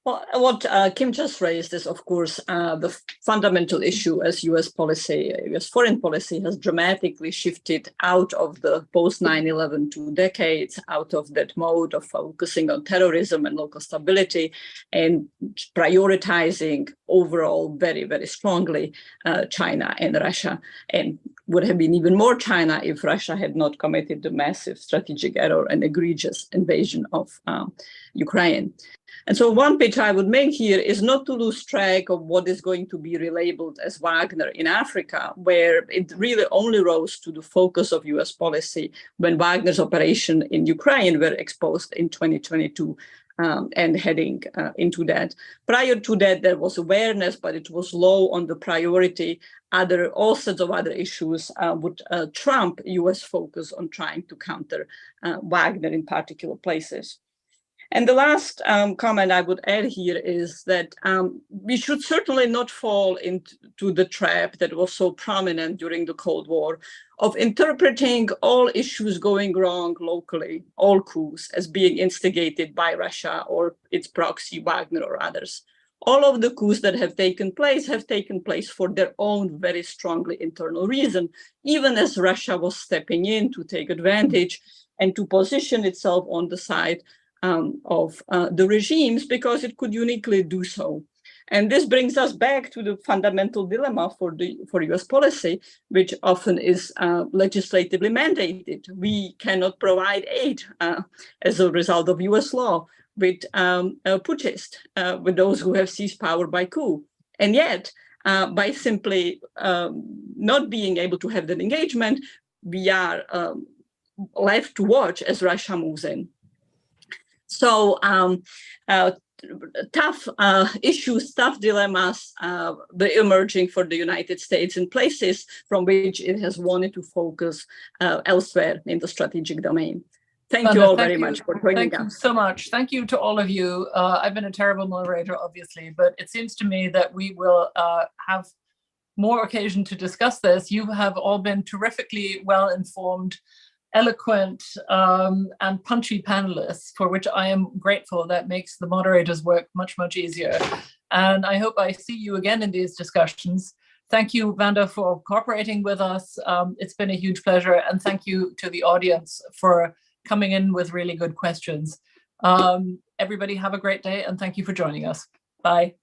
[SPEAKER 2] Well, what Kim just raised is, of course, the fundamental issue as US policy, US foreign policy has dramatically shifted out of the post 9/11 2 decades, out of that mode of focusing on terrorism and local stability and prioritizing overall very, very strongly China and Russia, and would have been even more China if Russia had not committed the massive strategic error and egregious invasion of Ukraine. And so one pitch I would make here is not to lose track of what is going to be relabeled as Wagner in Africa, where it really only rose to the focus of US policy when Wagner's operation in Ukraine were exposed in 2022 and heading into that. Prior to that, there was awareness, but it was low on the priority. All sorts of other issues would trump US focus on trying to counter Wagner in particular places. And the last comment I would add here is that we should certainly not fall into the trap that was so prominent during the Cold War of interpreting all issues going wrong locally, all coups, as being instigated by Russia or its proxy, Wagner or others. All of the coups that have taken place for their own very strongly internal reason, even as Russia was stepping in to take advantage and to position itself on the side of the regimes because it could uniquely do so. And this brings us back to the fundamental dilemma for US policy, which often is legislatively mandated. We cannot provide aid as a result of US law with putschists, with those who have seized power by coup. And yet, by simply not being able to have that engagement, we are left to watch as Russia moves in. So tough issues, tough dilemmas, the emerging for the United States in places from which it has wanted to focus elsewhere in the strategic domain. Thank you all very much for joining us.
[SPEAKER 1] Thank you so much. Thank you to all of you. I've been a terrible moderator, obviously, but it seems to me that we will have more occasion to discuss this. You have all been terrifically well-informed, eloquent, and punchy panelists, for which I am grateful. That makes the moderator's work much, much easier. And I hope I see you again in these discussions. Thank you, Wanda, for cooperating with us. It's been a huge pleasure. And thank you to the audience for coming in with really good questions. Everybody have a great day, and thank you for joining us. Bye.